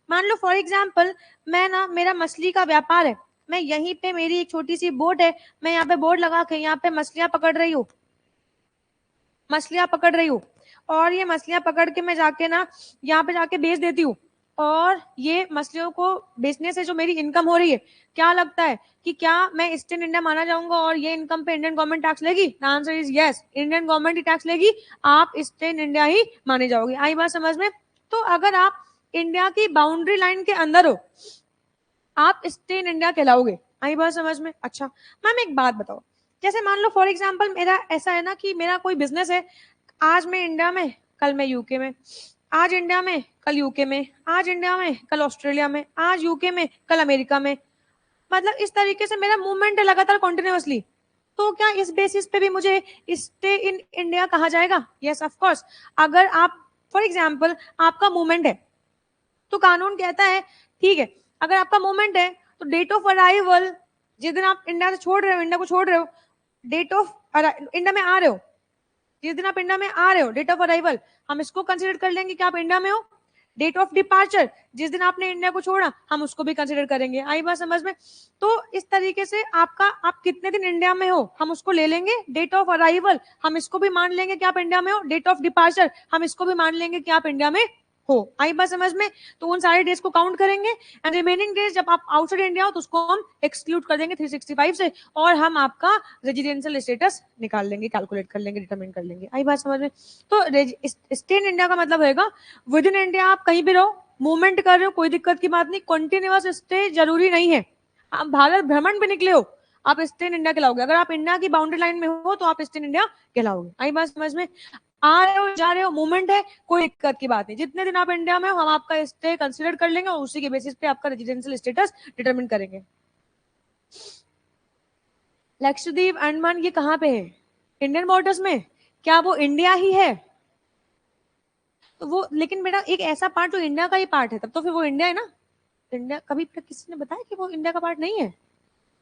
मान लो फॉर एग्जाम्पल मैं ना, मेरा मछली का व्यापार है, मैं यहीं पे, मेरी एक छोटी सी बोट है, मैं यहाँ पे बोर्ड लगा के यहाँ पे मछलियां पकड़ रही हूँ, मछलियां पकड़ रही हूँ, और ये मछलियां पकड़ के मैं जाके ना यहाँ पे जाके बेच देती हूँ, और ये मछलियों को बेचने से जो मेरी इनकम हो रही है, क्या लगता है कि क्या मैं ईस्ट इंडिया माना जाऊंगा और ये इनकम पे इंडियन गवर्नमेंट टैक्स लेगी? The answer is yes, Indian government he tax लेगी, आप ईस्ट इंडिया ही माने जाओगे। आई बात समझ में? तो अगर आप इंडिया की बाउंड्री लाइन के अंदर हो, आप ईस्ट इंडिया कहलाओगे। आई बात समझ में? अच्छा मैम एक बात बताओ, जैसे मान लो फॉर एग्जाम्पल मेरा ऐसा है ना कि मेरा कोई बिजनेस है, आज मैं इंडिया में, कल मैं यूके में, आज इंडिया में कल यूके में, आज इंडिया में कल ऑस्ट्रेलिया में, आज यूके में कल अमेरिका में, मतलब इस तरीके से मेरा मूवमेंट है लगातार कॉन्टिन्यूअसली। तो क्या इस बेसिस पे भी मुझे स्टे इन इंडिया कहा जाएगा? Yes of course. अगर आप फॉर एग्जाम्पल आपका मूवमेंट है, तो कानून कहता है ठीक है, अगर आपका मूवमेंट है तो डेट ऑफ अराइवल, जिस दिन आप इंडिया से छोड़ रहे हो, इंडिया को छोड़ रहे हो, डेट ऑफ इंडिया में आ रहे हो, जिस दिन आप इंडिया में आ रहे हो, डेट ऑफ अराइवल, हम इसको कंसिडर कर लेंगे कि आप इंडिया में हो। डेट ऑफ डिपार्चर, जिस दिन आपने इंडिया को छोड़ा, हम उसको भी कंसिडर करेंगे। आई बात समझ में? तो इस तरीके से आपका, आप कितने दिन इंडिया में हो हम उसको ले लेंगे, डेट ऑफ अराइवल हम इसको भी मान लेंगे कि आप इंडिया में हो, डेट ऑफ डिपार्चर हम इसको भी मान लेंगे कि आप इंडिया में हो। आई बात समझ में? तो उन सारे डेज को काउंट करेंगे एंड रिमेनिंग डेज जब आप आउटसाइड इंडिया हो तो उसको हम एक्सक्लूड कर देंगे 365 से, और हम आपका रेजिडेंशियल स्टेटस निकाल लेंगे, कैलकुलेट कर लेंगे, डिटरमिन कर लेंगे। आई बात समझ में? तो स्टे इन इंडिया का मतलब होगा विद इन इंडिया आप कहीं भी रहो, मूवमेंट कर रहे हो, कोई दिक्कत की बात नहीं, कंटिन्यूअस स्टे जरूरी नहीं है। आप भारत भ्रमण पे निकले हो, आप स्टे इन इंडिया कहलाओगे। अगर आप इंडिया की बाउंड्री लाइन में हो तो आप स्टे इन इंडिया कहलाओगे। आई बात समझ में? आ रहे हो जा रहे हो, मूवमेंट है, कोई दिक्कत की बात नहीं, जितने दिन आप इंडिया में हो हम आपका स्टे कंसिडर कर लेंगे और उसी के बेसिस पे आपका रेजिडेंशियल स्टेटस डिटरमिन करेंगे। लक्षद्वीप अंडमान ये कहाँ पे है? इंडियन बॉर्डर्स में? क्या वो इंडिया ही है? तो वो, लेकिन बेटा एक ऐसा पार्ट जो इंडिया का ही पार्ट है, तब तो फिर वो इंडिया है ना। इंडिया कभी किसी ने बताया कि वो इंडिया का पार्ट नहीं है?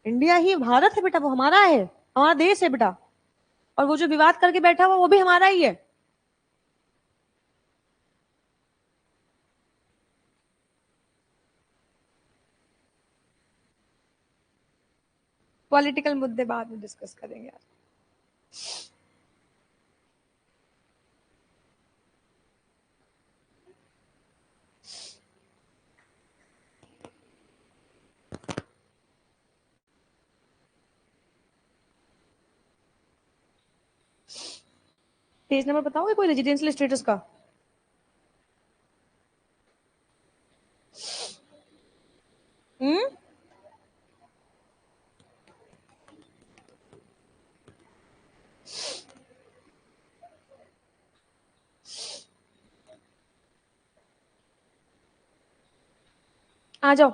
इंडिया ही भारत है बेटा, वो हमारा है, हमारा देश है बेटा, और वो जो विवाद करके बैठा हुआ वो भी हमारा ही है। पॉलिटिकल मुद्दे बाद में डिस्कस करेंगे यार। पेज नंबर बताओगे कोई रेजिडेंशियल स्टेटस का? हम्म, आ जाओ।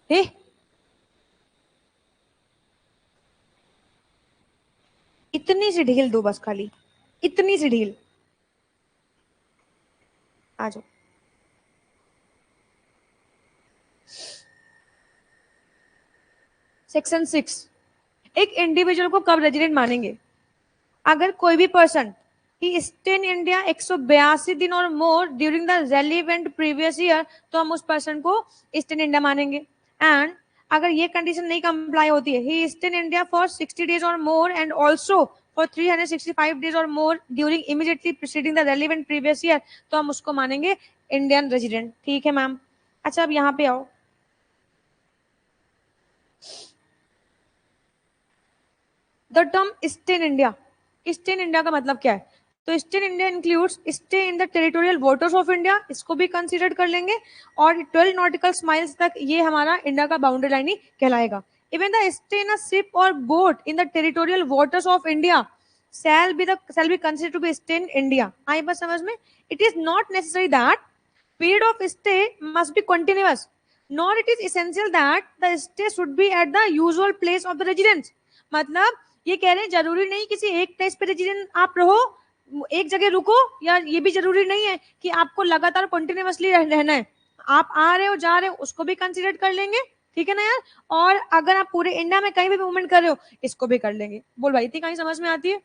हे, इतनी सी ढील दो बस, खाली इतनी सी ढील। आ जाओ। सेक्शन 6, एक इंडिविजुअल को कब रेजिडेंट मानेंगे? अगर कोई भी person he stay in India 182 दिन or more during the relevant previous year, तो हम उस पर्सन को स्टे इन इंडिया मानेंगे। एंड अगर ये कंडीशन नहीं कंप्लाई होती है, he stay in India for 60 days or more and also for 365 days or more during immediately preceding the relevant previous year, तो हम उसको मानेंगे इंडियन रेजिडेंट। ठीक है मैम। अच्छा अब यहाँ पे आओ, the term stay in India, stay in India का मतलब क्या है? तो stay in India includes stay in the territorial waters of India, इसको भी कंसीडर कर लेंगे, और 12 नॉटिकल माइल्स तक ये हमारा इंडिया का बाउंड्री लाइन ही कहलाएगा। Even the stay in a ship or boat in the territorial waters of India shall be considered to be stay in India। आई बात समझ में? It is not necessary that period of stay must be continuous, nor it is essential that the stay should be at the usual place of the residence। मतलब ये कह रहे हैं जरूरी नहीं किसी एक प्लेस पे रेजिडेंट आप रहो, एक जगह रुको, या ये भी जरूरी नहीं है कि आपको लगातार कंटिन्यूअसली रहना है। आप आ रहे हो जा रहे हो उसको भी कंसीडर कर लेंगे, ठीक है ना यार। और अगर आप पूरे इंडिया में कहीं भी मूवमेंट कर रहे हो इसको भी कर लेंगे। बोल भाई इतनी कहीं समझ में आती है?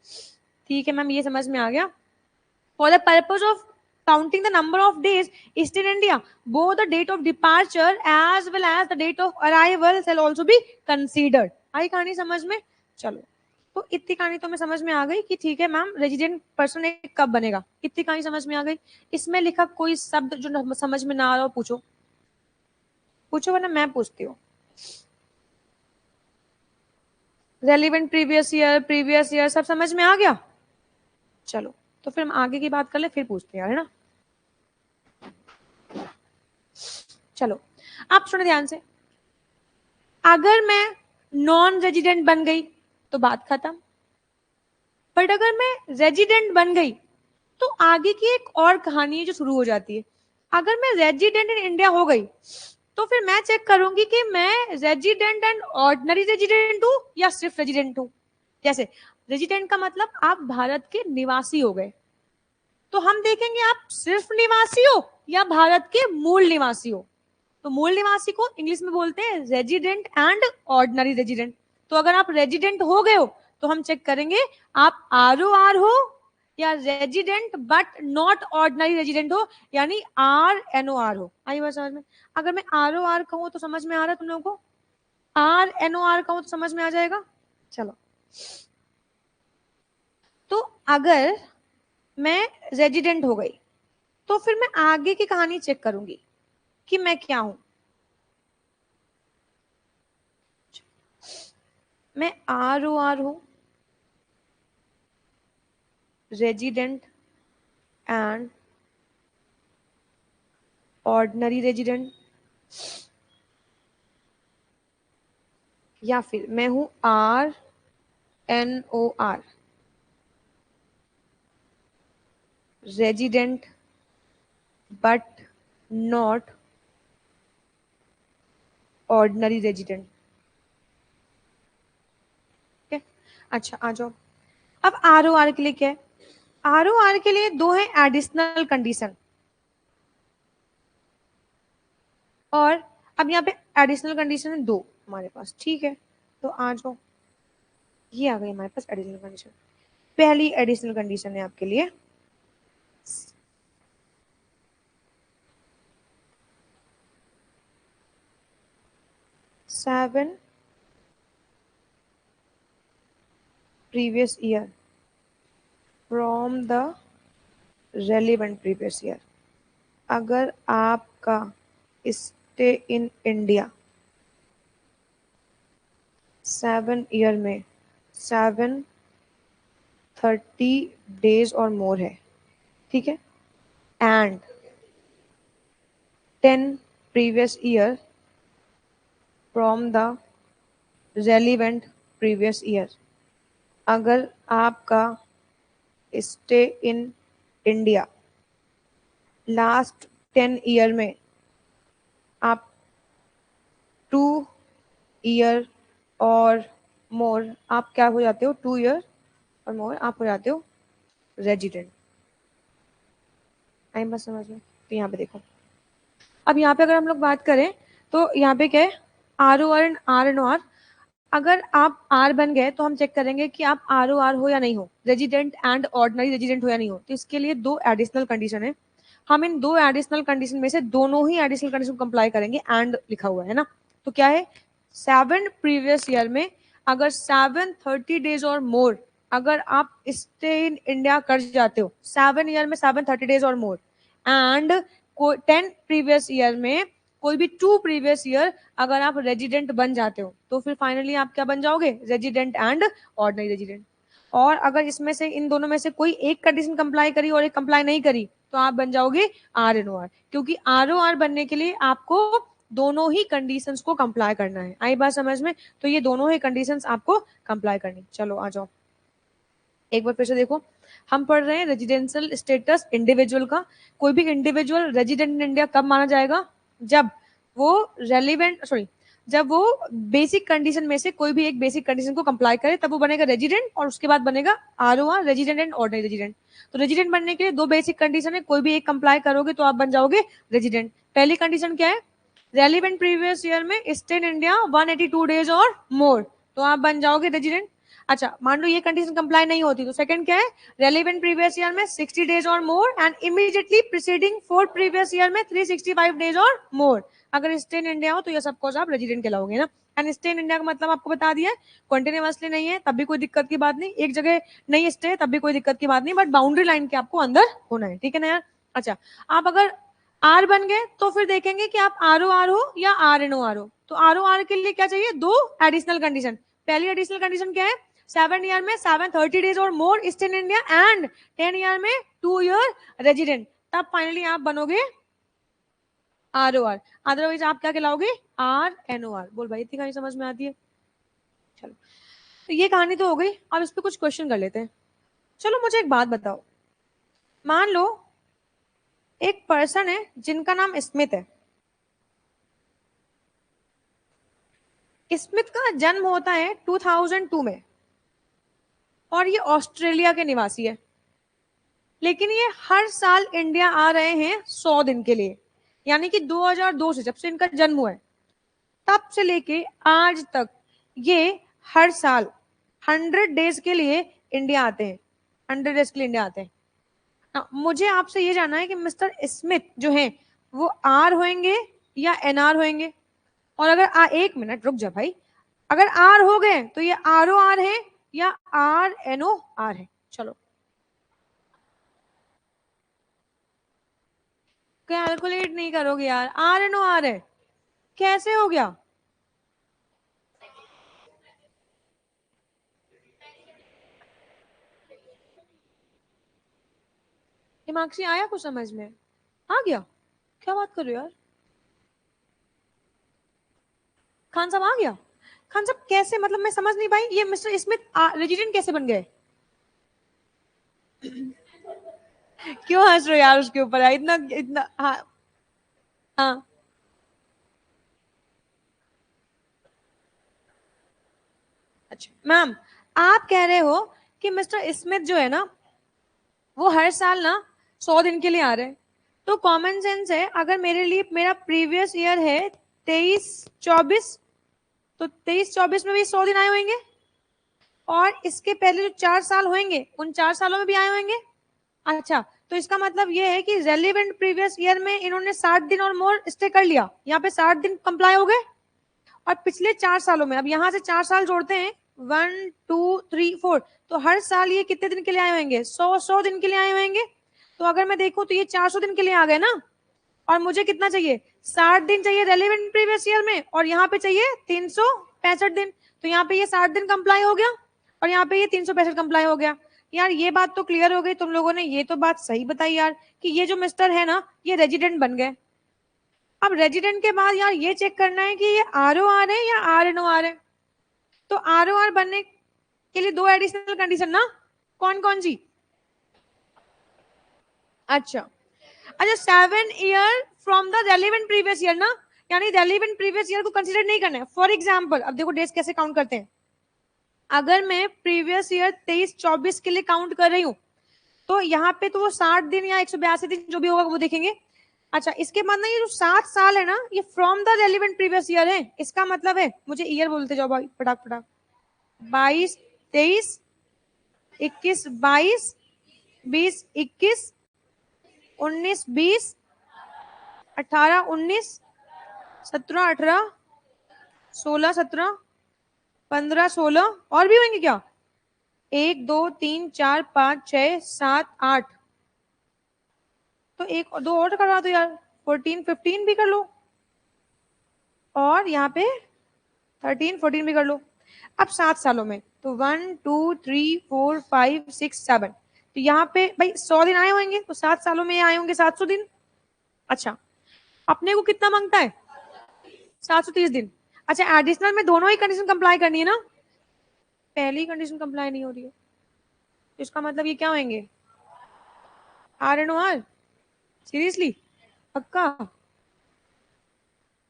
ठीक है मैम, ये समझ में आ गया। For the purpose of counting the number of days east in India, both the date of departure as well as the date of arrival shall also be considered। आई कहानी समझ में? चलो तो इतनी कहानी तो मैं समझ में आ गई कि ठीक है मैम रेजिडेंट पर्सन कब बनेगा, इतनी कहानी समझ में आ गई। इसमें लिखा कोई शब्द जो समझ में ना आ रहा हो पूछो, पूछो वरना मैं पूछती हूँ। रेलिवेंट प्रीवियस ईयर सब समझ में आ गया। चलो तो फिर हम आगे की बात कर ले, फिर पूछते हैं, है ना। चलो आप सुनो ध्यान से, अगर मैं नॉन रेजिडेंट बन गई तो बात खत्म, बट अगर मैं रेजिडेंट बन गई तो आगे की एक और कहानी है जो शुरू हो जाती है। अगर मैं रेजिडेंट इन इंडिया हो गई तो फिर मैं चेक करूंगी कि मैं रेजिडेंट एंड ऑर्डिनरी रेजिडेंट हूं या सिर्फ रेजिडेंट हूं। जैसे रेजिडेंट का मतलब आप भारत के निवासी हो गए, तो हम देखेंगे आप सिर्फ निवासी हो या भारत के मूल निवासी हो। तो मूल निवासी को इंग्लिश में बोलते हैं रेजिडेंट एंड ऑर्डिनरी रेजिडेंट। तो अगर आप रेजिडेंट हो गए हो तो हम चेक करेंगे आप ROR हो या resident but not ordinary resident हो, यानी RNOR हो। आई बात समझ में। अगर मैं ROR कहूं तो समझ में आ रहा है तुम लोगों को, RNOR कहूं तो समझ में आ जाएगा। चलो तो अगर मैं रेजिडेंट हो गई तो फिर मैं आगे की कहानी चेक करूंगी कि मैं क्या हूं। मैं ROR हूं, रेजिडेंट एंड ऑर्डिनरी रेजिडेंट, या फिर मैं हूं RNOR, resident but not ordinary resident. ठीक है, अच्छा आ जाओ। अब ROR के लिए क्या है, ROR के लिए दो है एडिशनल कंडीशन, और अब यहाँ पे एडिशनल कंडीशन है दो हमारे पास। ठीक है, तो आ जाओ, ये आ गई हमारे पास एडिशनल कंडीशन। पहली एडिशनल कंडीशन है आपके लिए, 7 previous year from the relevant previous year। अगर आपका स्टे इन इंडिया 7 ईयर में 730 डेज और मोर है, ठीक है, and 10 previous year from the relevant previous year। अगर आपका stay in India last 10 year में आप 2 ईयर और मोर, आप क्या हो जाते हो, 2 ईयर और मोर आप हो जाते हो रेजिडेंट। आई बस समझ में। तो यहाँ पे देखो, अब यहाँ पे अगर हम लोग बात करें तो यहाँ पे क्या है, ROR एंड RNOR। अगर आप R बन गए तो हम चेक करेंगे कि आप ROR हो या नहीं हो, रेजिडेंट एंड ऑर्डिनरी रेजिडेंट हो या नहीं हो। तो इसके लिए दो एडिशनल कंडीशन है, हम इन दो एडिशनल कंडीशन में से दोनों ही एडिशनल कंडीशन कंप्लाई करेंगे, एंड लिखा हुआ है ना। तो क्या है, 7 प्रीवियस ईयर में अगर 730 डेज और मोर अगर आप स्टे इन इंडिया कर जाते हो, 7 ईयर में 730 days or more, and 10 previous year में कोई भी 2 प्रीवियस ईयर अगर आप रेजिडेंट बन जाते हो, तो फिर फाइनली आप क्या बन जाओगे, रेजिडेंट एंड ऑर्डिनरी रेजिडेंट। और अगर इसमें से इन दोनों में से कोई एक कंडीशन कंप्लाई करी और एक कंप्लाई नहीं करी तो आप बन जाओगे RNOR, क्योंकि ROR बनने के लिए आपको दोनों ही कंडीशंस को कंप्लाई करना है। आई बात समझ में। तो ये दोनों ही कंडीशंस आपको कंप्लाई करनी। चलो आ जाओ, एक बार फिर से देखो, हम पढ़ रहे हैं रेजिडेंशियल स्टेटस इंडिविजुअल का। कोई भी इंडिविजुअल रेजिडेंट इन इंडिया कब माना जाएगा, जब वो रेलिवेंट जब वो बेसिक कंडीशन में से कोई भी एक बेसिक कंडीशन को कंप्लाई करे तब वो बनेगा रेजिडेंट, और उसके बाद बनेगा ROR, resident and ordinary resident. तो रेजिडेंट बनने के लिए दो बेसिक कंडीशन है, कोई भी एक कंप्लाई करोगे तो आप बन जाओगे रेजिडेंट। पहली कंडीशन क्या है, रेलिवेंट प्रीवियस ईयर में stay in India 182 days or मोर, तो आप बन जाओगे रेजिडेंट। अच्छा मान लो ये कंडीशन कंप्लाई नहीं होती तो सेकंड क्या है, रेलिवेंट प्रीवियस ईयर में 60 days or more and immediately preceding 4 previous year में 365 डेज और मोर, अगर स्टे इन इंडिया हो तो ये सब कोर्स आप रेजिडेंट कहलाओगे ना। एंड स्टे इन इंडिया का मतलब आपको बता दिया है, कंटिन्यूअसली नहीं है तब भी कोई दिक्कत की बात नहीं, एक जगह नहीं स्टे तब भी कोई दिक्कत की बात नहीं, बट बाउंड्री लाइन के आपको अंदर होना है, ठीक है ना यार। अच्छा, आप अगर आर बन गए तो फिर देखेंगे कि आप आर ओ आर हो या आर एन ओ आर हो। तो आर ओ आर के लिए क्या चाहिए, दो एडिशनल कंडीशन। पहली एडिशनल कंडीशन क्या है, 7 ईयर में 730 days or more stay in India, and 10 year में 2 ईयर रेजिडेंट, तब फाइनली आप बनोगे आर ओ आर। अदरवाइज आप क्या कहलाओगे, आर एन ओ आर। बोल भाई, इतनी कहानी समझ में आती है। चलो, तो ये कहानी तो हो गई, अब इस पे कुछ क्वेश्चन कर लेते हैं। चलो मुझे एक बात बताओ, मान लो एक पर्सन है जिनका नाम स्मिथ है। स्मिथ का जन्म होता है 2002 में और ये ऑस्ट्रेलिया के निवासी है, लेकिन ये हर साल इंडिया आ रहे हैं 100 दिन के लिए। यानी कि 2002 से, जब से इनका जन्म हुआ है तब से लेके आज तक ये हर साल 100 डेज के लिए इंडिया आते हैं, 100 डेज के लिए इंडिया आते हैं। मुझे आपसे ये जानना है कि मिस्टर स्मिथ जो है वो आर होंगे या एन आर होंगे। और अगर एक मिनट रुक जा भाई, अगर आर हो गए तो ये आर ओ आर है या आर एन ओ आर है। चलो कैलकुलेट नहीं करोगे यार, आर एन ओ आर है, कैसे हो गया। दिमाग से आया कुछ समझ में, आ गया। क्या बात कर रहे हो यार, खान साहब आ गया। खान साहब कैसे, मतलब मैं समझ नहीं पाई, ये मिस्टर स्मिथ रेजिडेंट कैसे बन गए। क्यों हंस रहे हो यार उसके ऊपर यार, इतना इतना, हाँ हाँ। अच्छा मैम, आप कह रहे हो कि मिस्टर स्मिथ जो है ना वो हर साल ना 100 दिन के लिए आ रहे हैं। तो कॉमन सेंस है, अगर मेरे लिए मेरा प्रीवियस ईयर है 23-24, तो 23-24 में भी 100 दिन आए होंगे, और इसके पहले जो 4 साल होंगे उन 4 सालों में भी आए होंगे। अच्छा, तो इसका मतलब ये है कि रेलिवेंट प्रीवियस ईयर में इन्होंने 60 दिन और मोर स्टे कर लिया, यहाँ पे 60 दिन कंप्लाई हो गए। और पिछले 4 सालों में, अब यहाँ से 4 साल जोड़ते हैं, 1 2 3 4, तो हर साल ये कितने दिन के लिए आए होंगे, 100 दिन के लिए आए होंगे। तो अगर मैं देखूं तो ये 400 दिन के लिए आ गए ना, और मुझे कितना चाहिए, 60 दिन चाहिए रेलिवेंट प्रीवियस ईयर में, और यहाँ पे चाहिए 365 दिन। तो यहाँ पे ये 60 दिन कंप्लाई हो गया और यहाँ पे ये 365 कंप्लाई हो गया। यार ये बात तो क्लियर हो गई, तुम लोगों ने ये तो बात सही बताई यार, कि ये जो मिस्टर है ना ये रेजिडेंट बन गए। अब रेजिडेंट के बाद यार ये चेक करना है कि ये आर ओ आर है या आर एन ओ आर है। तो आर ओ आर बनने के लिए दो एडिशनल कंडीशन ना, कौन कौन सी। अच्छा, अच्छा 7 year from the relevant previous year ना, यानी रेलिवेंट प्रीवियस ईयर को कंसीडर नहीं करना है। फॉर एग्जाम्पल, अब देखो डेज कैसे काउंट करते हैं। अगर मैं प्रीवियस ईयर 23-24 के लिए काउंट कर रही हूँ तो यहाँ पे तो वो 60 दिन या 182 दिन जो भी होगा वो देखेंगे। अच्छा, इसके बाद ना ये जो 7 साल है ना ये from the relevant previous year है। इसका मतलब है, मुझे ईयर बोलते जाओ भाई फटाक फटाक, 22-23, 21-22, 20-21, 19-20, 18-19, 17-18, 16-17, 15-16, और भी होंगे क्या, 1 2 3 4 5 6 7 8, तो एक दो और करवा दो यार, 14-15 भी कर लो, और यहाँ पे 13-14 भी कर लो। अब 7 सालों में तो 1 2 3 4 5 6 7, तो यहाँ पे भाई 100 दिन आए होंगे, तो 7 सालों में आए होंगे 700 दिन। अच्छा, अपने को कितना मांगता है, 730 दिन। अच्छा, एडिशनल में दोनों ही कंडीशन कंप्लाई करनी है ना, पहली कंडीशन कंप्लाई नहीं हो रही है, तो इसका मतलब ये क्या होंगे, R N O R. Seriously, पक्का,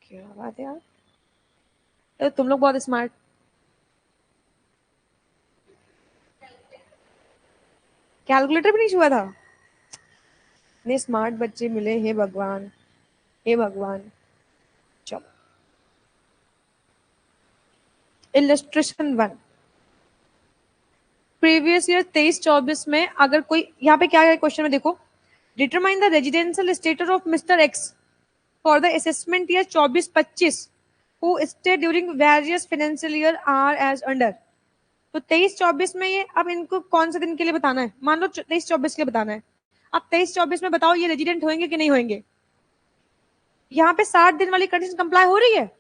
क्या बात है यार, तो तुम लोग बहुत स्मार्ट। कैलकुलेटर भी नहीं छुआ था, इतने स्मार्ट बच्चे मिले, हे भगवान, हे भगवान। चलो, इलस्ट्रेशन 1, प्रीवियस ईयर 23-24 में अगर कोई, यहाँ पे क्या है क्वेश्चन में देखो, determine the residential status of Mister X. For the assessment year 24-25 who stay during various financial year are as under. तो 23-24 में ये अब इनको कौन से दिन के लिए बताना है, मान लो 23-24 के लिए बताना है। अब 23-24 में बताओ ये रेजिडेंट होंगे कि नहीं होंगे। यहाँ पे 60 दिन वाली कंडीशन कंप्लाई हो रही है।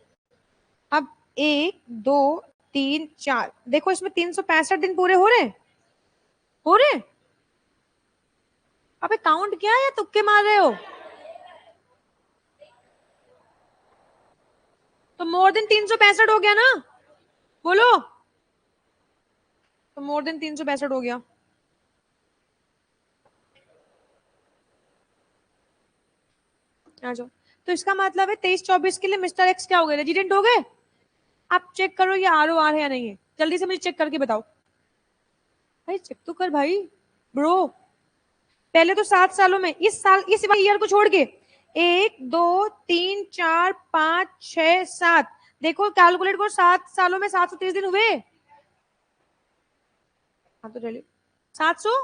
अब 1 2 3 4 देखो इसमें 365 दिन पूरे हो रहे हैं, हो रहे हैं। अबे काउंट क्या है, तुक्के मार रहे हो। तो मोर देन 365 हो गया ना, बोलो। तो मोर देन 365 हो गया। आ जाओ। तो इसका मतलब है 23-24 के लिए मिस्टर एक्स क्या हो गए, रेजिडेंट हो गए। आप चेक करो ये आर ओ आर है या नहीं है, जल्दी से मुझे चेक करके बताओ। भाई चेक तो कर भाई ब्रो। पहले तो 7 सालों में, इस साल इस ईयर को छोड़ के 1 2 3 4 5 6 7, देखो कैलकुलेट करो 7 सालों में 730 दिन हुए। हाँ तो चलिए 700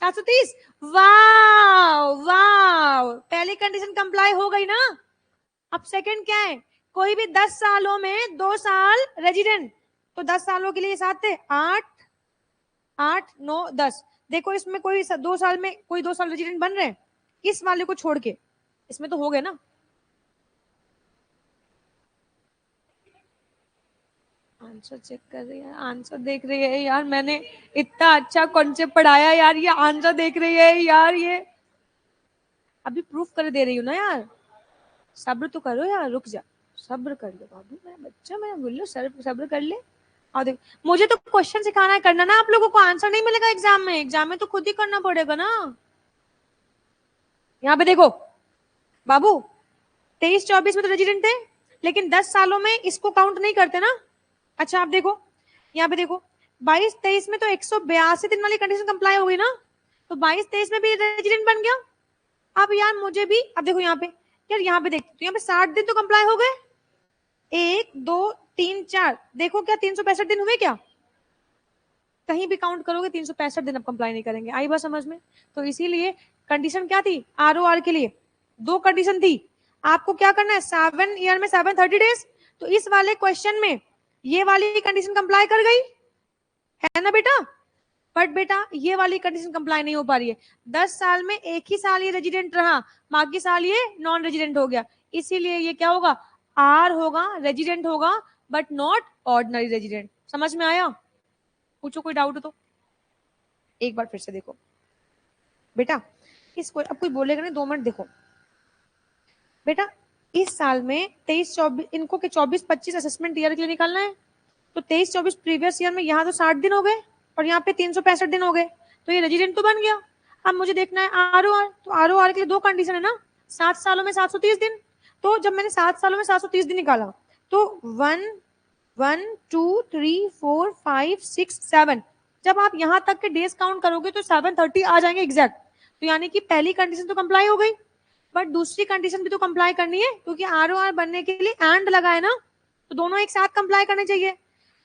730। वाह वाह, पहली कंडीशन कंप्लाई हो गई ना। अब सेकंड क्या है, कोई भी 10 सालों में 2 साल रेजिडेंट, तो 10 सालों के लिए 7 थे, 8 8 9 10। देखो इसमें कोई 2 साल में कोई 2 साल रेजिडेंट बन रहे हैं इस वाले को छोड़ के, इसमें तो हो गए ना। आंसर चेक कर रही है, आंसर देख रही है यार, मैंने इतना अच्छा कॉन्सेप्ट पढ़ाया यार, ये आंसर देख रही है यार। ये अभी प्रूफ कर दे रही हूँ ना यार, सब्र तो करो यार, रुक जा, सब्र कर लो बाबू, मेरा बच्चा, मैं बोल लो सब्र कर ले। और देख मुझे तो क्वेश्चन सिखाना है, करना ना, आप लोगों को आंसर नहीं मिलेगा एग्जाम में, एग्जाम में तो खुद ही करना पड़ेगा ना। यहाँ पे देखो बाबू, 23-24 में तो रेजिडेंट थे, लेकिन 10 सालों में इसको काउंट नहीं करते ना। अच्छा आप देखो, यहाँ पे देखो 22-23 में तो 182 दिन वाली कंडीशन कंप्लाई हो गई ना, तो 22-23 में भी रेजिडेंट बन गया। अब यार मुझे भी, अब देखो यहाँ पे, यार यहाँ पे देखते तो यहाँ पे 60 दिन तो कंप्लाई हो गए, 1 2 3 4, देखो क्या 365 दिन हुए क्या, कहीं भी काउंट करोगे 365 दिन अब कंप्लाई नहीं करेंगे। आई बात समझ में। तो इसीलिए कंडीशन क्या थी आर ओ आर के लिए, दो कंडीशन थी। आपको क्या करना है, 7 ईयर में 730 डेज, तो इस वाले क्वेश्चन में ये वाली कंडीशन कंप्लाई कर गई है ना बेटा। बट बेटा ये वाली कंडीशन कंप्लाई नहीं हो पा रही है, 10 साल में एक ही साल ये रेजिडेंट रहा, बाकी साल ये नॉन रेजिडेंट हो गया, इसीलिए ये क्या होगा, आर होगा, रेजिडेंट होगा, बट नॉट ऑर्डिनरी रेजिडेंट। समझ में आया, पूछो कोई डाउट हो तो। एक बार फिर से देखो बेटा, इसको अब कोई बोलेगा नहीं, 2 मिनट देखो बेटा। इस साल में 23-24 इनको के 24-25 असेसमेंट ईयर के लिए निकालना है, तो 23-24 प्रीवियस ईयर में यहाँ तो 60 दिन हो गए और यहाँ पे 365 दिन हो गए, तो ये रेजिडेंट तो बन गया। अब मुझे देखना है आर ओ आर, तो आर ओ आर के लिए दो कंडीशन है ना, 7 सालों में 730 दिन। तो जब मैंने 7 सालों में 730 दिन निकाला, तो 1 1 2 3 4 5 6 7, जब आप यहाँ तक के डेज काउंट करोगे तो 730 आ जाएंगे एग्जैक्ट। तो यानी कि पहली कंडीशन तो कंप्लाई हो गई, बट दूसरी कंडीशन भी तो कंप्लाई करनी है, क्योंकि आर ओ आर बनने के लिए एंड लगा है ना, तो दोनों एक साथ कंप्लाई करने चाहिए।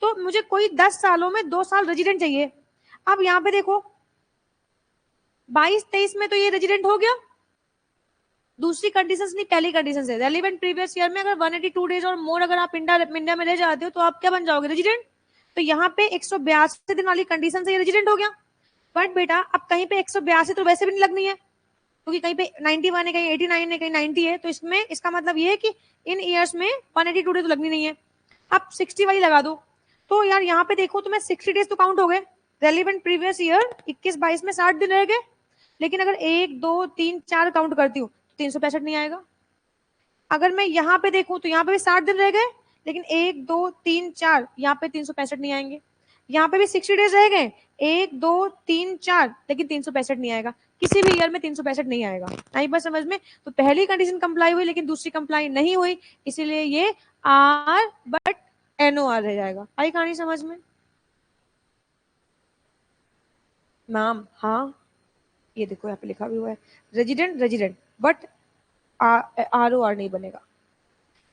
तो मुझे कोई 10 सालों में 2 साल रेजिडेंट चाहिए। अब यहाँ पे देखो 22-23 में तो ये रेजिडेंट हो गया, दूसरी कंडीशन नहीं पहली कंडीशन से, रेलिवेंट प्रीवियस ईयर में अगर 182 डेज और मोर अगर आप इंडिया में रह जाते हो तो आप क्या बन जाओगे, रेजिडेंट। तो यहाँ पे 182 दिन वाली कंडीशन से ये रेजिडेंट हो गया। बट बेटा अब कहीं पे 182 तो वैसे भी नहीं लगनी है, क्योंकि कहीं पे 91 है, कहीं 89 है, कहीं 90 है, तो इसमें इसका मतलब ये है कि इन ईयर्स में 182 डेज तो लगनी नहीं है। अब 60 वाली लगा दो, तो यार यहाँ पे देखो तो मैं 60 डेज तो काउंट हो गए, रेलिवेंट प्रीवियस ईयर 21-22 में 60 दिन रह गए, लेकिन अगर 1 2 3 4 काउंट करती हूँ तो 365 नहीं आएगा। अगर मैं यहाँ पे देखूं तो यहाँ पे भी 60 दिन रह गए, लेकिन 1 2 3 4 यहाँ पे 365 नहीं आएंगे। यहाँ पे भी 60 डेज रह गए, 1 2 3 4, लेकिन 365 नहीं आएगा, किसी भी ईयर में 365 नहीं आएगा। आई बात समझ में। तो पहली कंडीशन कंप्लाई हुई लेकिन दूसरी कंप्लाई नहीं हुई, इसीलिए ये आर बट एनओ आर रह जाएगा। आई कहानी समझ में मैम। हाँ ये देखो यहाँ पे लिखा भी हुआ है, resident resident but R O R नहीं बनेगा।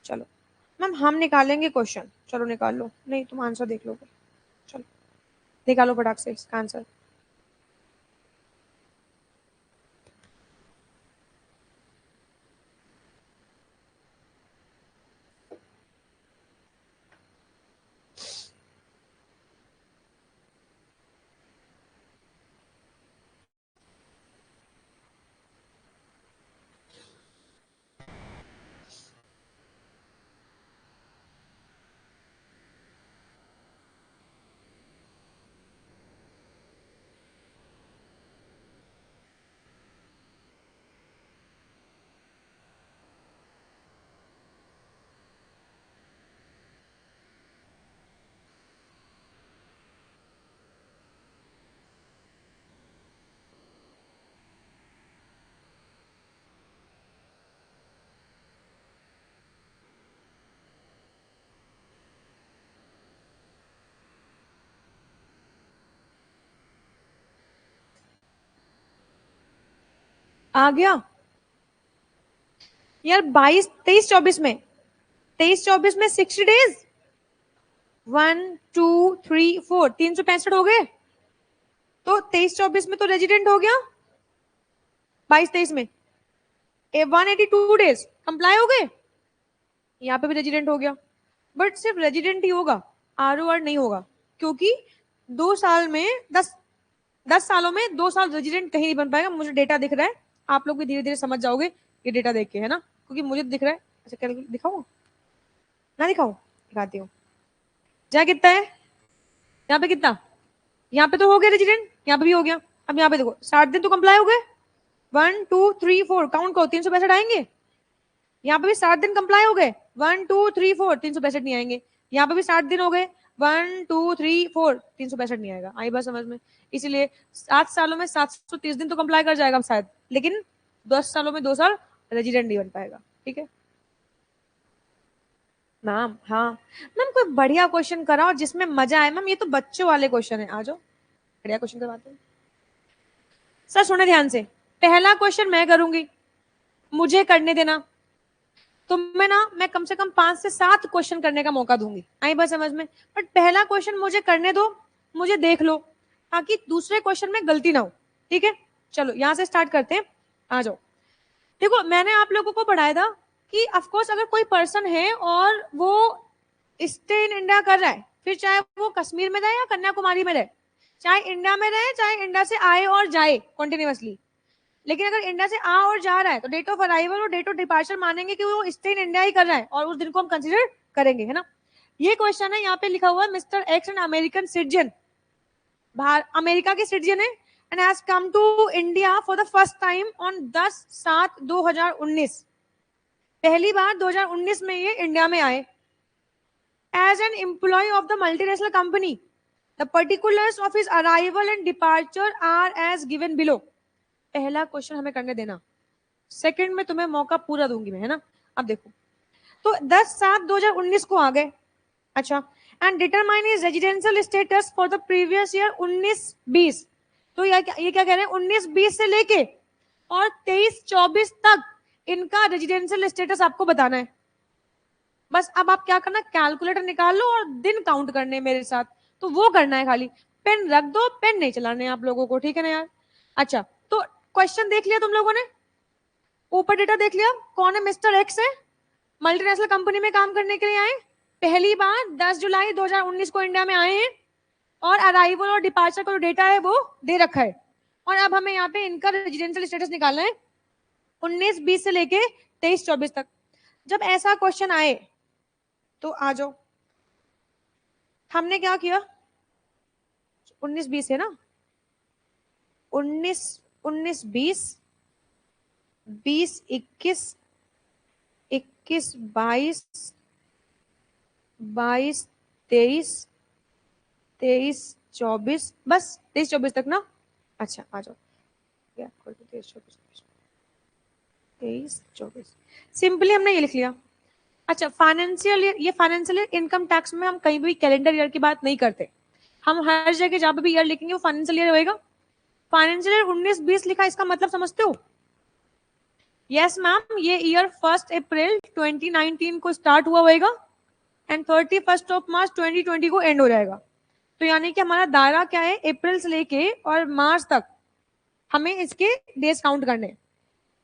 चलो मैम हम निकालेंगे क्वेश्चन, चलो निकाल लो, नहीं तुम आंसर देख लोगे, चलो निकालो फटाक से इसका आंसर। आ गया यार। 22, 23, 24 में, 23, 24 में 60 डेज, 1, 2, 3, 4, 365 हो गए। तो 23, 24 में तो रेजिडेंट हो गया, 22, 23 में 182 डेज कंप्लाई हो गए, यहाँ पे भी रेजिडेंट हो गया। बट सिर्फ रेजिडेंट ही होगा, ROR नहीं होगा, क्योंकि 2 साल में 10 सालों में 2 साल रेजिडेंट कहीं नहीं बन पाएगा। मुझे डेटा दिख रहा है, आप लोग भी धीरे धीरे समझ जाओगे ये डेटा देख के, है ना, क्योंकि मुझे दिख रहा है। अच्छा कैलकुलेट दिखाऊं ना, दिखाऊं, दिखाती हूँ। जहाँ कितना है, यहाँ पे कितना, यहाँ पे तो हो गया रेजिडेंट, यहाँ पे भी हो गया। अब यहाँ पे देखो 60 दिन तो कंप्लाई हो गए, 1, 2, 3, 4 काउंट करो, 365 आएंगे। यहाँ पे भी 60 दिन कंप्लाई हो गए, 1, 2, 3, 4, 365 नहीं आएंगे। यहाँ पे भी 60 दिन हो गए, 1, 2, 3, 4, 365 नहीं आएगा। आई बात समझ में? इसीलिए 7 सालों में 730 दिन तो कंप्लाई कर जाएगा शायद, लेकिन 10 सालों में 2 साल रेजिडेंट नहीं बन पाएगा। ठीक है मैम? हाँ मैम, कोई बढ़िया क्वेश्चन कराओ जिसमें मजा आए। मैम ये तो बच्चों वाले क्वेश्चन है, आ जाओ बढ़िया क्वेश्चन करवाते हैं। सर सुने ध्यान से, पहला क्वेश्चन मैं करूंगी, मुझे करने देना। तो मैं कम से कम 5 से 7 क्वेश्चन करने का मौका दूंगी। आई बात समझ में? बट पहला क्वेश्चन मुझे करने दो, मुझे देख लो, ताकि दूसरे क्वेश्चन में गलती ना हो। ठीक है चलो यहां से स्टार्ट करते हैं, आ जाओ। देखो मैंने आप लोगों को पढ़ाया था कि ऑफकोर्स अगर कोई पर्सन है और वो स्टे इन इंडिया कर रहा है, फिर चाहे वो कश्मीर में रहे या कन्याकुमारी में रहे, चाहे इंडिया में रहे चाहे इंडिया से आए और जाए कंटिन्यूअसली, लेकिन अगर इंडिया से आ और जा रहा है तो डेट ऑफ अराइवल और डेट ऑफ डिपार्चर मानेंगे कि वो स्टे इन इंडिया ही कर रहा है, और उस दिन को हम कंसिडर करेंगे, है ना। ये क्वेश्चन है, यहाँ पे लिखा हुआ है Mister X and American citizen, America के सिटीजन है, and has come to India for the first time on 10/7/2019। पहली बार 2019 में ये इंडिया में आए। As an employee of the multinational company, the particulars of his arrival and departure are as given below. पहला question हमें करने देना, सेकंड में तुम्हें मौका पूरा दूंगी मैं, है ना। अब देखो, तो 10/7/2019 को आ गए। अच्छा, and determine is residential status for the previous year 19-20। तो ये क्या कह रहे हैं, 19-20 से लेके और 23-24 तक इनका रेजिडेंशियल स्टेटस आपको बताना है। बस अब आप क्या करना, कैलकुलेटर निकाल लो और दिन काउंट करने मेरे साथ, तो वो करना है खाली। पेन रख दो, पेन नहीं चलाने आप लोगों को, ठीक है ना यार। अच्छा तो क्वेश्चन देख लिया तुम लोगों ने, ऊपर डेटा देख लिया, कौन है, मिस्टर एक्स है, मल्टीनेशनल कंपनी में काम करने के लिए आए, पहली बार 10 जुलाई 2019 को इंडिया में आए हैं, और अराइवल और डिपार्चर का जो डेटा है वो दे रखा है। और अब हमें यहाँ पे इनका रेजिडेंशियल स्टेटस निकालना है 19-20 से लेके 23-24 तक। जब ऐसा क्वेश्चन आए तो आ जाओ, हमने क्या किया, 19-20 है ना, 19-20, 20-21, 21-22, 22-23, 23-24, बस 23-24 तक ना। अच्छा आ जाओ, 23-24 सिंपली हमने ये लिख लिया। अच्छा फाइनेंशियल ईयर, ये फाइनेंशियल ईयर इनकम टैक्स में हम कहीं भी कैलेंडर ईयर की बात नहीं करते, हम हर जगह जहां पे भी ईयर लिखेंगे वो फाइनेंशियल ईयर होएगा। फाइनेंशियल ईयर 19-20 लिखा, इसका मतलब समझते हो? यस मैम, ये ईयर 1 अप्रैल 2019 को स्टार्ट हुआ होगा एंड 31 मार्च 2020 को एंड हो जाएगा। तो यानी कि हमारा दायरा क्या है, अप्रैल से लेके और मार्च तक हमें इसके डेज काउंट करने।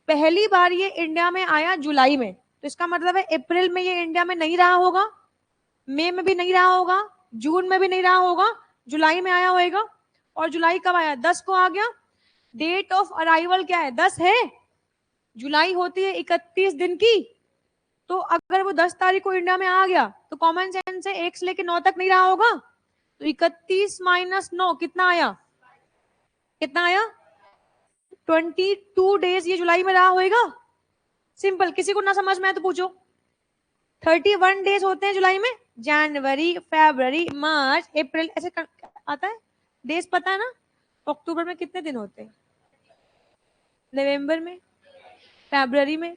पहली बार ये इंडिया में आया जुलाई में, तो इसका मतलब है अप्रैल में ये इंडिया में नहीं रहा होगा, मई में भी नहीं रहा होगा, जून में भी नहीं रहा होगा, जुलाई में आया होगा। और जुलाई कब आया, 10 को आ गया। डेट ऑफ अराइवल क्या है, 10 है, जुलाई होती है 31 दिन की, तो अगर वो 10 तारीख को इंडिया में आ गया तो कॉमन सेंस से 1 से लेके 9 तक नहीं रहा होगा, तो 31 - 9 कितना आया, कितना आया, 22 डेज ये जुलाई में रहा होगा। सिंपल, किसी को ना समझ में आए तो पूछो। 31 डेज होते हैं जुलाई में, जनवरी, फरवरी, मार्च, अप्रैल, ऐसे आता है डेज, पता है ना। अक्टूबर में कितने दिन होते हैं, नवंबर में, फरवरी में,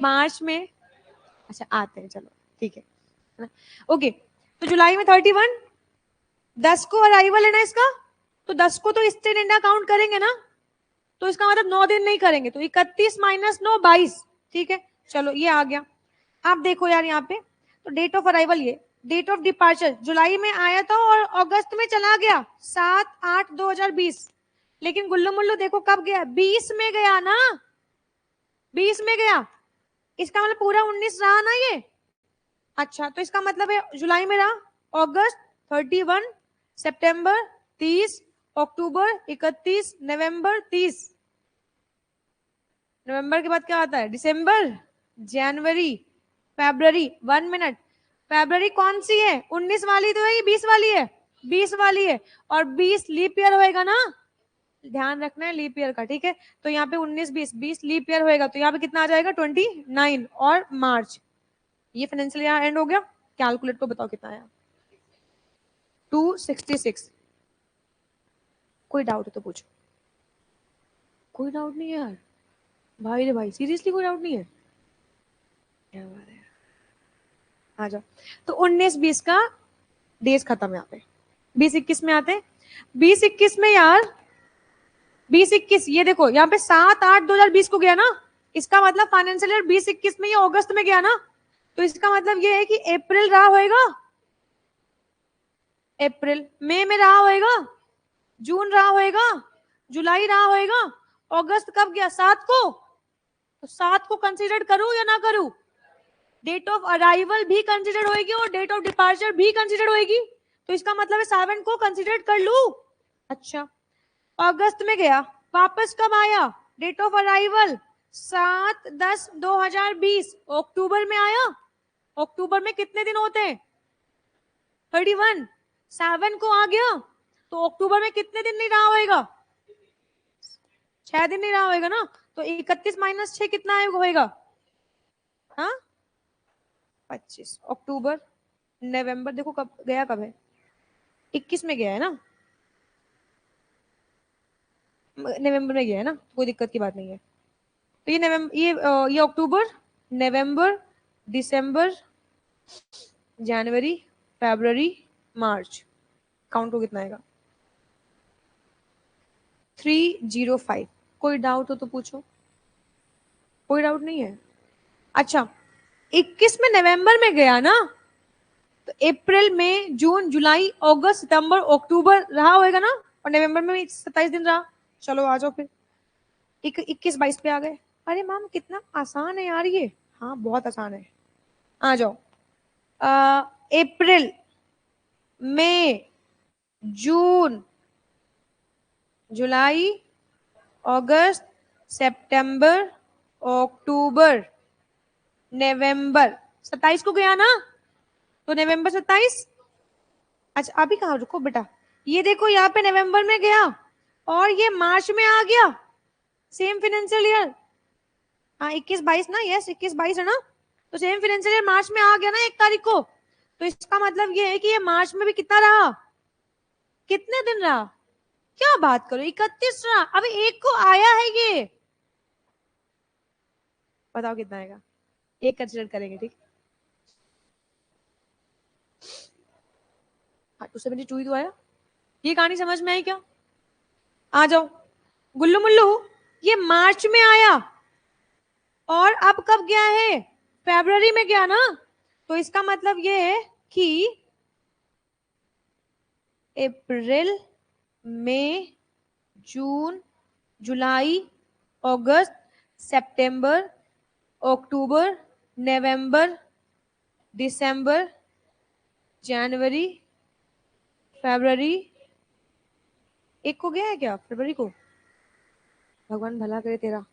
मार्च में, अच्छा आते हैं, चलो ठीक है। ओके, तो जुलाई में 31, 10 को अराइवल है ना इसका, तो 10 को तो स्टे इन इंडिया काउंट करेंगे ना, तो इसका मतलब 9 दिन नहीं करेंगे, तो 31 माइनस 9 22। ठीक है, चलो ये आ गया। आप देखो यार यहाँ पे, तो डेट ऑफ अराइवल, ये डेट ऑफ डिपार्चर जुलाई में आया था और अगस्त में चला गया 7/8/2020। लेकिन गुल्लू मुल्लू देखो कब गया, 20 में गया ना, 20 में गया। इसका मतलब पूरा 19 रहा ना ये। अच्छा, तो इसका मतलब है जुलाई में रहा, अगस्त 31, सितंबर 30, अक्टूबर 31, नवंबर 30। नवंबर के बाद क्या आता है, दिसंबर, जनवरी, फरवरी। 1 मिनट, फरवरी कौन सी है, 19 वाली तो है, ये 20 वाली है, 20 वाली है। और 20 लीप ईयर होएगा ना, ध्यान रखना है लीप ईयर का, ठीक है। तो यहाँ पे 19 20 20 लीप ईयर होएगा, तो यहाँ पे कितना आ जाएगा 29 और मार्च। ये फाइनेंशियल ईयर एंड हो गया। कैलकुलेट को बताओ कितना आया, 266। कोई डाउट है तो पूछो। कोई डाउट नहीं है यार, भाई रे भाई, सीरियसली कोई डाउट नहीं है, क्या बात है। आ जाओ, तो 19-20 का डेज खत्म है यहाँ पे। 20-21 में आते हैं, 20-21 में यार, 20-21 ये देखो यहाँ पे 7/8/2020 को गया ना, इसका मतलब फाइनेंशियल ईयर 20-21 में ये अगस्त में गया ना, तो इसका मतलब ये है कि अप्रैल रहा होएगा, अप्रैल, मई में रहा होएगा, जून रहा होएगा, जुलाई रहा होएगा, अगस्त कब गया 7 को, तो 7 को कंसीडर करूं या ना करूं, डेट ऑफ अराइवल भी कंसीडर होएगी और डेट ऑफ डिपार्चर भी कंसीडर होएगी, तो इसका मतलब है 7 को कंसीडर कर लू। अच्छा, अगस्त में गया, वापस कब आया, डेट ऑफ अराइवल 7/10/2020, अक्टूबर में आया, अक्टूबर में कितने दिन होते हैं 31, 7 को आ गया, तो अक्टूबर में कितने दिन नहीं रहा होएगा, 6 दिन नहीं रहा होएगा ना, तो 31 माइनस 6 कितना होएगा, हाँ 25। अक्टूबर, नवंबर, देखो कब गया, कब है 21 में गया है ना, नवंबर में गया है ना, कोई दिक्कत की बात नहीं है। तो ये नवंबर, ये अक्टूबर, नवंबर, दिसंबर, जनवरी, फरवरी, मार्च, काउंट हो कितना आएगा 305। कोई डाउट हो तो पूछो, कोई डाउट नहीं है। अच्छा, 21 में नवंबर में गया ना, तो अप्रैल मई जून जुलाई अगस्त सितंबर अक्टूबर रहा होएगा ना, और नवंबर में 27 दिन रहा। चलो आ जाओ फिर, 21-22 पे आ गए। अरे मैम कितना आसान है यार ये, हाँ बहुत आसान है। आ जाओ, अप्रैल, मई, जून, जुलाई, अगस्त, सितंबर, अक्टूबर, नवंबर। 27 को गया ना, तो नवंबर 27। अच्छा अभी कहाँ, रुको बेटा, ये देखो यहाँ पे नवंबर में गया और ये मार्च में आ गया, सेम फाइनेंशियल ईयर। हाँ 21-22 ना, यस 21-22 है ना, तो सेम फाइनेंशियल ईयर मार्च में आ गया ना 1 तारीख को, तो इसका मतलब ये है कि ये मार्च में भी कितना रहा, कितने दिन रहा, क्या बात करो 31 रहा, अभी 1 को आया है ये, बताओ कितना आएगा, 1 कंसिडर करेंगे, ठीक। हाँ 272 ही तो आया। ये कहानी समझ में आई क्या, आ जाओ गुल्लू मुल्लू, ये मार्च में आया और अब कब गया है, फरवरी में गया ना, तो इसका मतलब ये है कि अप्रैल, मई, जून, जुलाई, अगस्त, सितंबर, अक्टूबर, नवंबर, दिसंबर, जनवरी, फरवरी। 1 को गया है क्या फरवरी को, भगवान भला करे तेरा।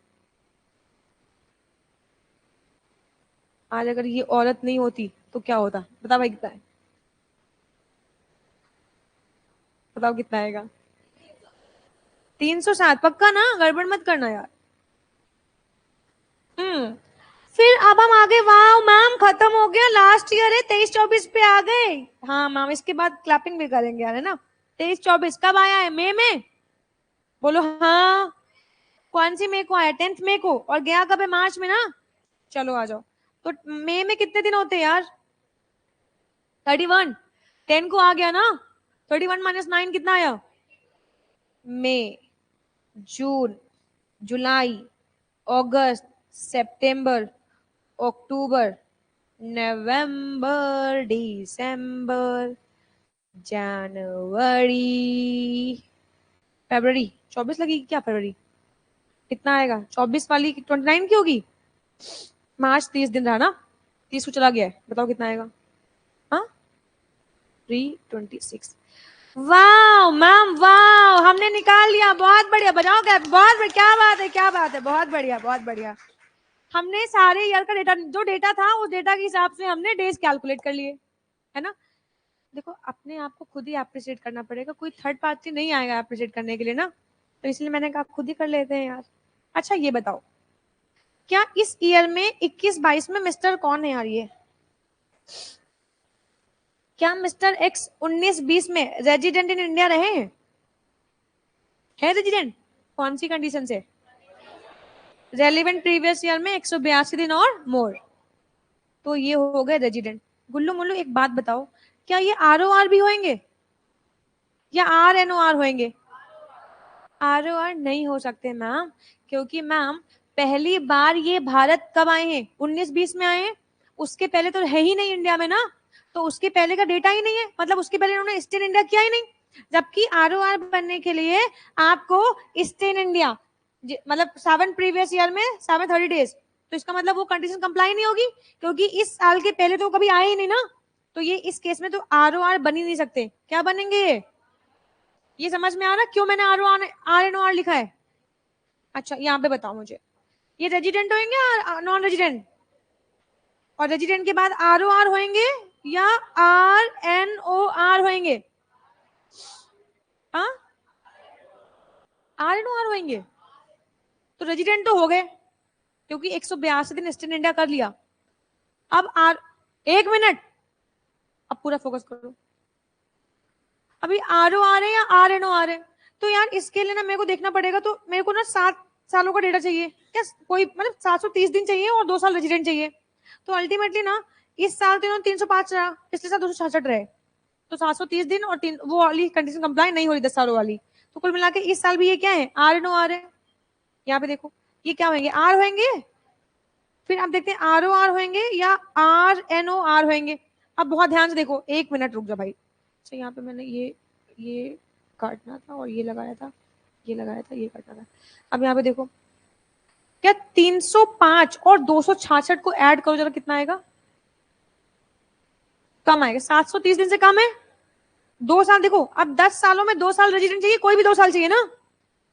आज अगर ये औरत नहीं होती तो क्या होता, बता भाई कितना है, बताओ कितना आएगा, 307 पक्का ना, गड़बड़ मत करना यार। फिर अब हम आगे, वाह मैम खत्म हो गया, लास्ट ईयर है 23-24 पे आ गए। हाँ मैम, इसके बाद क्लैपिंग भी करेंगे यार, है ना। 23-24 कब आया है, मई में, बोलो हाँ। कौन सी मई को आया, 10th मई को, और गया कब है, मार्च में ना। चलो आ जाओ, तो मई में कितने दिन होते हैं यार, 31, 10 को आ गया ना, 31 माइनस 9 कितना आया, मई, जून, जुलाई, अगस्त, सितंबर, अक्टूबर, नवंबर, दिसंबर, जनवरी, फरवरी। 24 लगेगी क्या फरवरी? कितना आएगा? 24 वाली 29 की होगी। मार्च 30 दिन रहा ना, 30 को चला गया है, बताओ कितना आएगा? हाँ 326। वाह मैम वाह, हमने निकाल लिया, बहुत बढ़िया, बजाओ क्या, बहुत बढ़िया, क्या बात है, क्या बात है, बहुत बढ़िया, बहुत बढ़िया। हमने सारे ईयर का डेटा, जो डेटा था उस डेटा के हिसाब से हमने डेज कैलकुलेट कर लिए, है ना। देखो अपने आप को खुद ही अप्रिशिएट करना पड़ेगा, कोई थर्ड पार्टी नहीं आएगा अप्रिशिएट करने के लिए ना, तो इसलिए मैंने कहा खुद ही कर लेते हैं यार। अच्छा ये बताओ, क्या इस ईयर में 21-22 में मिस्टर कौन है यार ये? क्या मिस्टर एक्स 19-20 में रेजिडेंट इन इंडिया रहे हैं? है रेजिडेंट? कौन सी कंडीशन से? रेलिवेंट प्रीवियस ईयर में 182 दिन और मोर, तो ये हो गए रेजिडेंट। गुल्लू मुल्लू एक बात बताओ, क्या ये ROR भी होंगे या RNOR होंगे? ROR नहीं हो सकते मैम, क्योंकि मैम पहली बार ये भारत कब आए हैं? 19-20 में आए हैं, उसके पहले तो है ही नहीं इंडिया में ना, तो उसके पहले का डेटा ही नहीं है, मतलब उसके पहले उन्होंने स्टे इन इंडिया किया ही नहीं। जबकि ROR बनने के लिए आपको स्टे इन इंडिया, मतलब 7 प्रीवियस ईयर में 730 डेज, तो इसका मतलब वो कंडीशन कंप्लाई नहीं होगी, क्योंकि इस साल के पहले तो कभी आए ही नहीं ना, तो ये इस केस में तो ROR बन ही नहीं सकते। क्या बनेंगे ये समझ में आ रहा क्यों मैंने RNOR लिखा है? अच्छा यहाँ पे बताओ मुझे, ये रेजिडेंट होंगे या नॉन रेजिडेंट? और रेजिडेंट के बाद ROR होंगे या RNOR होंगे? हाँ RNOR होंगे, तो रेजिडेंट तो हो गए, क्योंकि 182 दिन स्टे इन इंडिया कर लिया। अब एक मिनट, अब पूरा फोकस करो, अभी ROR है या RNOR है? तो यार इसके लिए ना मेरे को देखना पड़ेगा, तो मेरे को ना 7 सालों का डेटा चाहिए क्या, कोई मतलब 730 दिन चाहिए और 2 साल रेजिडेंट चाहिए। तो अल्टीमेटली ना इस साल तो इन्होंने 305 रहा, पिछले साल 266 रहे, तो 730 दिन और वो वाली कंडीशन कंप्लाई नहीं हो रही 10 सालों वाली, तो कुल मिला के इस साल भी ये क्या है? RNOR है। यहाँ पे देखो ये क्या होंगे? R होंगे, फिर आप देखते हैं ROR होंगे या RNOR होंगे। अब बहुत ध्यान से देखो, एक मिनट रुक जा भाई। अच्छा यहाँ पे मैंने ये काटना था और ये लगाया था, ये लगाया था, ये काटना था। अब यहाँ पे देखो, क्या 305 और 266 को ऐड करो जरा, कितना आएगा? कम आएगा, 730 दिन से कम है, 2 साल। देखो अब 10 सालों में 2 साल रेजिडेंट चाहिए, कोई भी 2 साल चाहिए ना,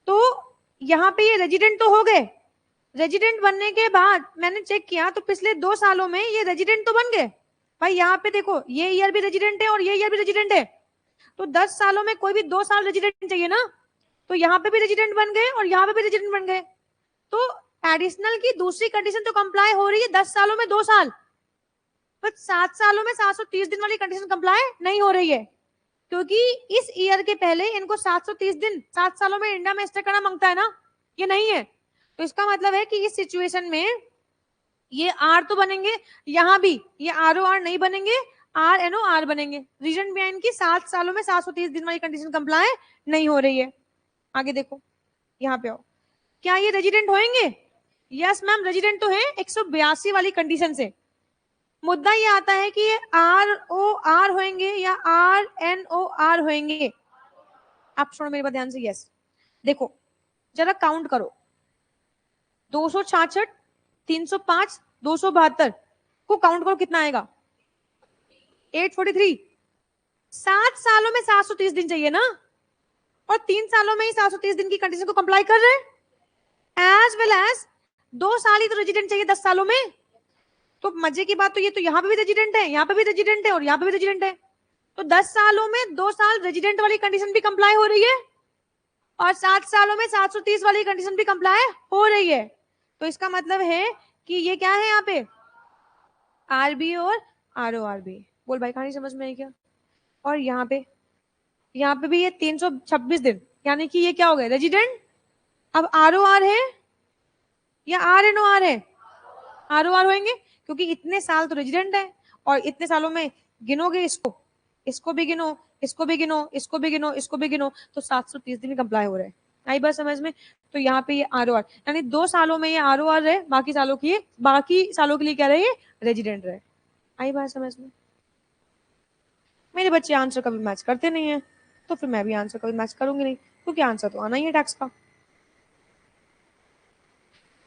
तो यहाँ पे ये रेजिडेंट तो हो गए। रेजिडेंट बनने के बाद मैंने चेक किया तो पिछले 2 सालों में ये रेजिडेंट तो बन गए भाई। यहाँ पे देखो ये ईयर भी रेजिडेंट है और ये ईयर भी रेजिडेंट है, तो 10 सालों में कोई भी 2 साल रेजिडेंट चाहिए ना, तो यहाँ पे भी रेजिडेंट बन गए और यहाँ पे भी रेजिडेंट बन गए, तो एडिशनल की दूसरी कंडीशन तो कंप्लाई हो रही है 10 सालों में 2 साल, पर 7 सालों में 730 दिन वाली कंडीशन कंप्लाई नहीं हो रही है, क्योंकि इस ईयर के पहले इनको 730 दिन 7 सालों में इंडिया में स्टे करना मांगता है ना, ये नहीं है। तो इसका मतलब है कि इस सिचुएशन में ये आर तो बनेंगे, यहां भी ये ROR नहीं बनेंगे, RNOR बनेंगे। रीजन बिहाइंड की 7 सालों में 730 दिन वाली कंडीशन कंप्लाई नहीं हो रही है। आगे देखो, यहाँ पे आओ, क्या ये रेजिडेंट होंगे? यस मैम रेजिडेंट तो है 182 वाली कंडीशन से। मुद्दा ये आता है कि ये ROR होंगे या RNOR होंगे। आप सुनो मेरी बात ध्यान से। यस देखो जरा काउंट करो, 266, 305, 272 को काउंट करो, कितना आएगा? 843। 7 सालों में 730 दिन चाहिए ना, और 3 सालों में ही 730 दिन की कंडीशन को कंप्लाई कर रहे हैं, एज वेल एज 2 साल ही तो रेजिडेंट चाहिए 10 सालों में। तो मजे की बात तो ये, तो यहाँ पे भी रेजिडेंट है, यहाँ पे भी रेजिडेंट है और यहाँ पे भी रेजिडेंट है, तो 10 सालों में 2 साल रेजिडेंट वाली कंडीशन भी कंप्लाई हो रही है और 7 सालों में 730 वाली कंडीशन भी कंप्लाई हो रही है। तो इसका मतलब है कि ये क्या है यहाँ पे? RB और RORB। बोल भाई कहानी समझ में आई क्या? और यहाँ पे भी ये 326 दिन, यानी कि ये क्या हो गए? रेजिडेंट। अब ROR है या RNOR है? ROR होंगे, क्योंकि इतने साल तो रेजिडेंट है और इतने सालों में गिनोगे इसको, इसको भी गिनो, इसको भी गिनो, इसको भी गिनो, इसको भी गिनो, तो 730 दिन कंप्लाई हो रहे हैं। आई बात समझ में? तो यहाँ पे ये ROR, यानी 2 सालों में ये ROR रहे, बाकी सालों के लिए क्या रहे, रेजिडेंट रहे। आई बात समझ में? मेरे बच्चे आंसर कभी मैच करते नहीं है, तो फिर मैं भी आंसर कभी मैच करूंगी नहीं, क्योंकि आंसर तो आना ही है टैक्स का।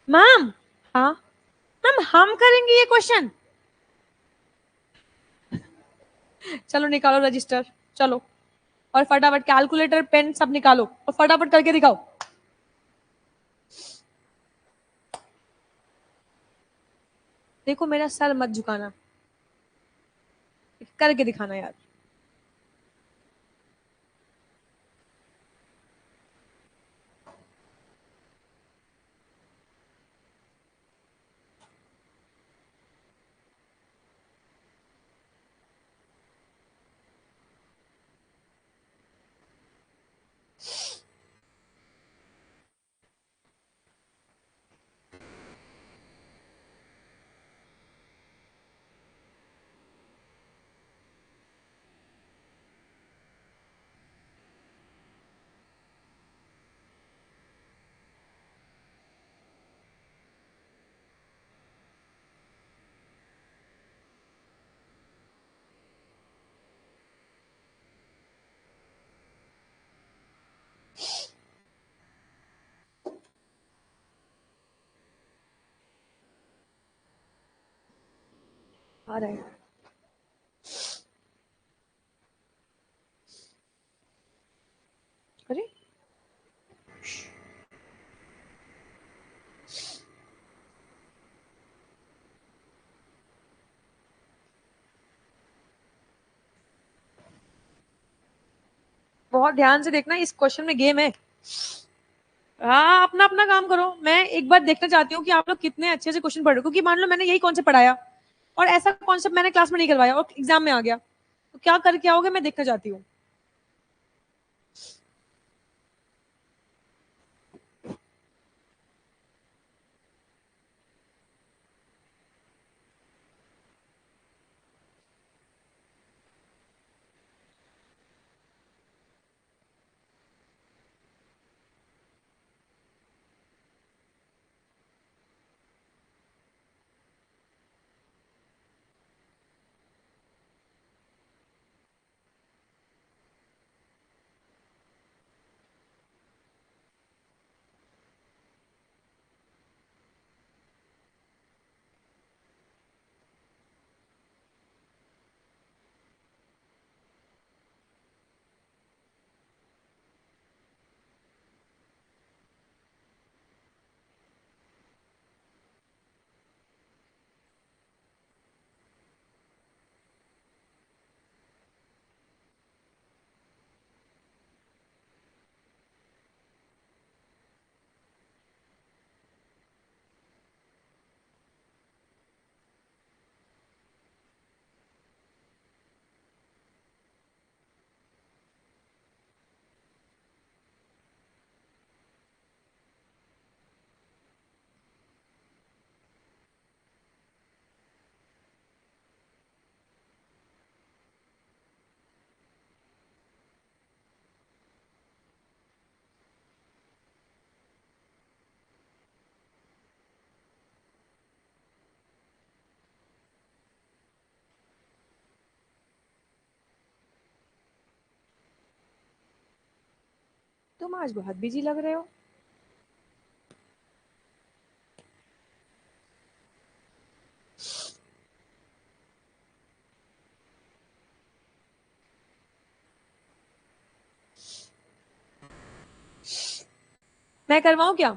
मैम, हाँ मैम, हम करेंगे ये क्वेश्चन। चलो निकालो रजिस्टर, चलो, और फटाफट कैलकुलेटर पेन सब निकालो और फटाफट करके दिखाओ। देखो मेरा सर मत झुकाना, करके दिखाना यार। आ रहा है। अरे बहुत ध्यान से देखना, इस क्वेश्चन में गेम है। हाँ, अपना अपना काम करो। मैं एक बार देखना चाहती हूँ कि आप लोग कितने अच्छे से क्वेश्चन पढ़ रहे हो, क्योंकि मान लो मैंने यही कॉन्सेप्ट पढ़ाया और ऐसा कॉन्सेप्ट मैंने क्लास में नहीं करवाया और एग्जाम में आ गया, तो क्या करके आओगे, मैं देखना चाहती हूँ। तुम आज बहुत बिजी लग रहे हो। मैं करवाऊं क्या?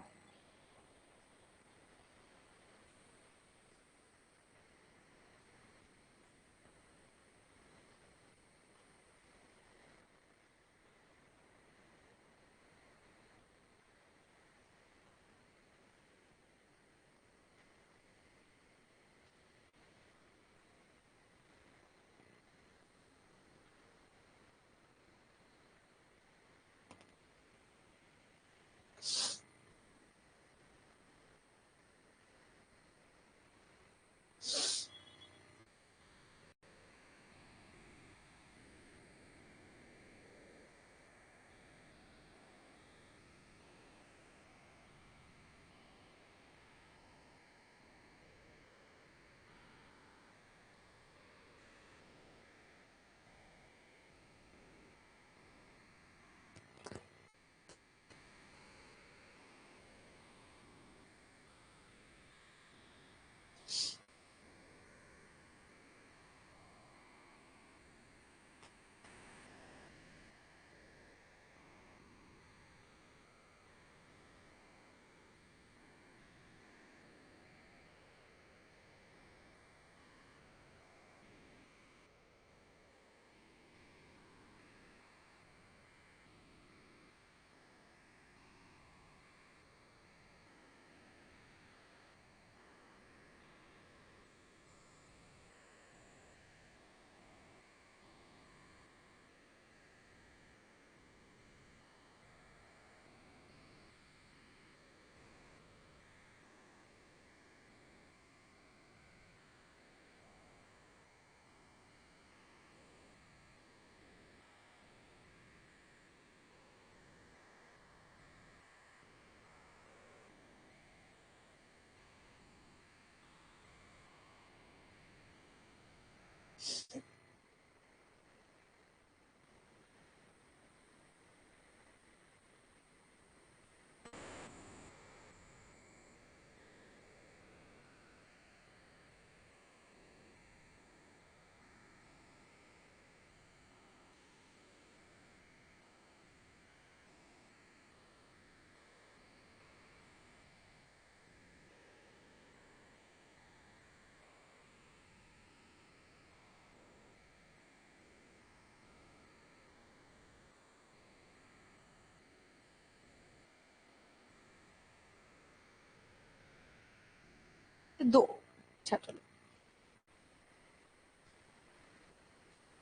दो। अच्छा चलो,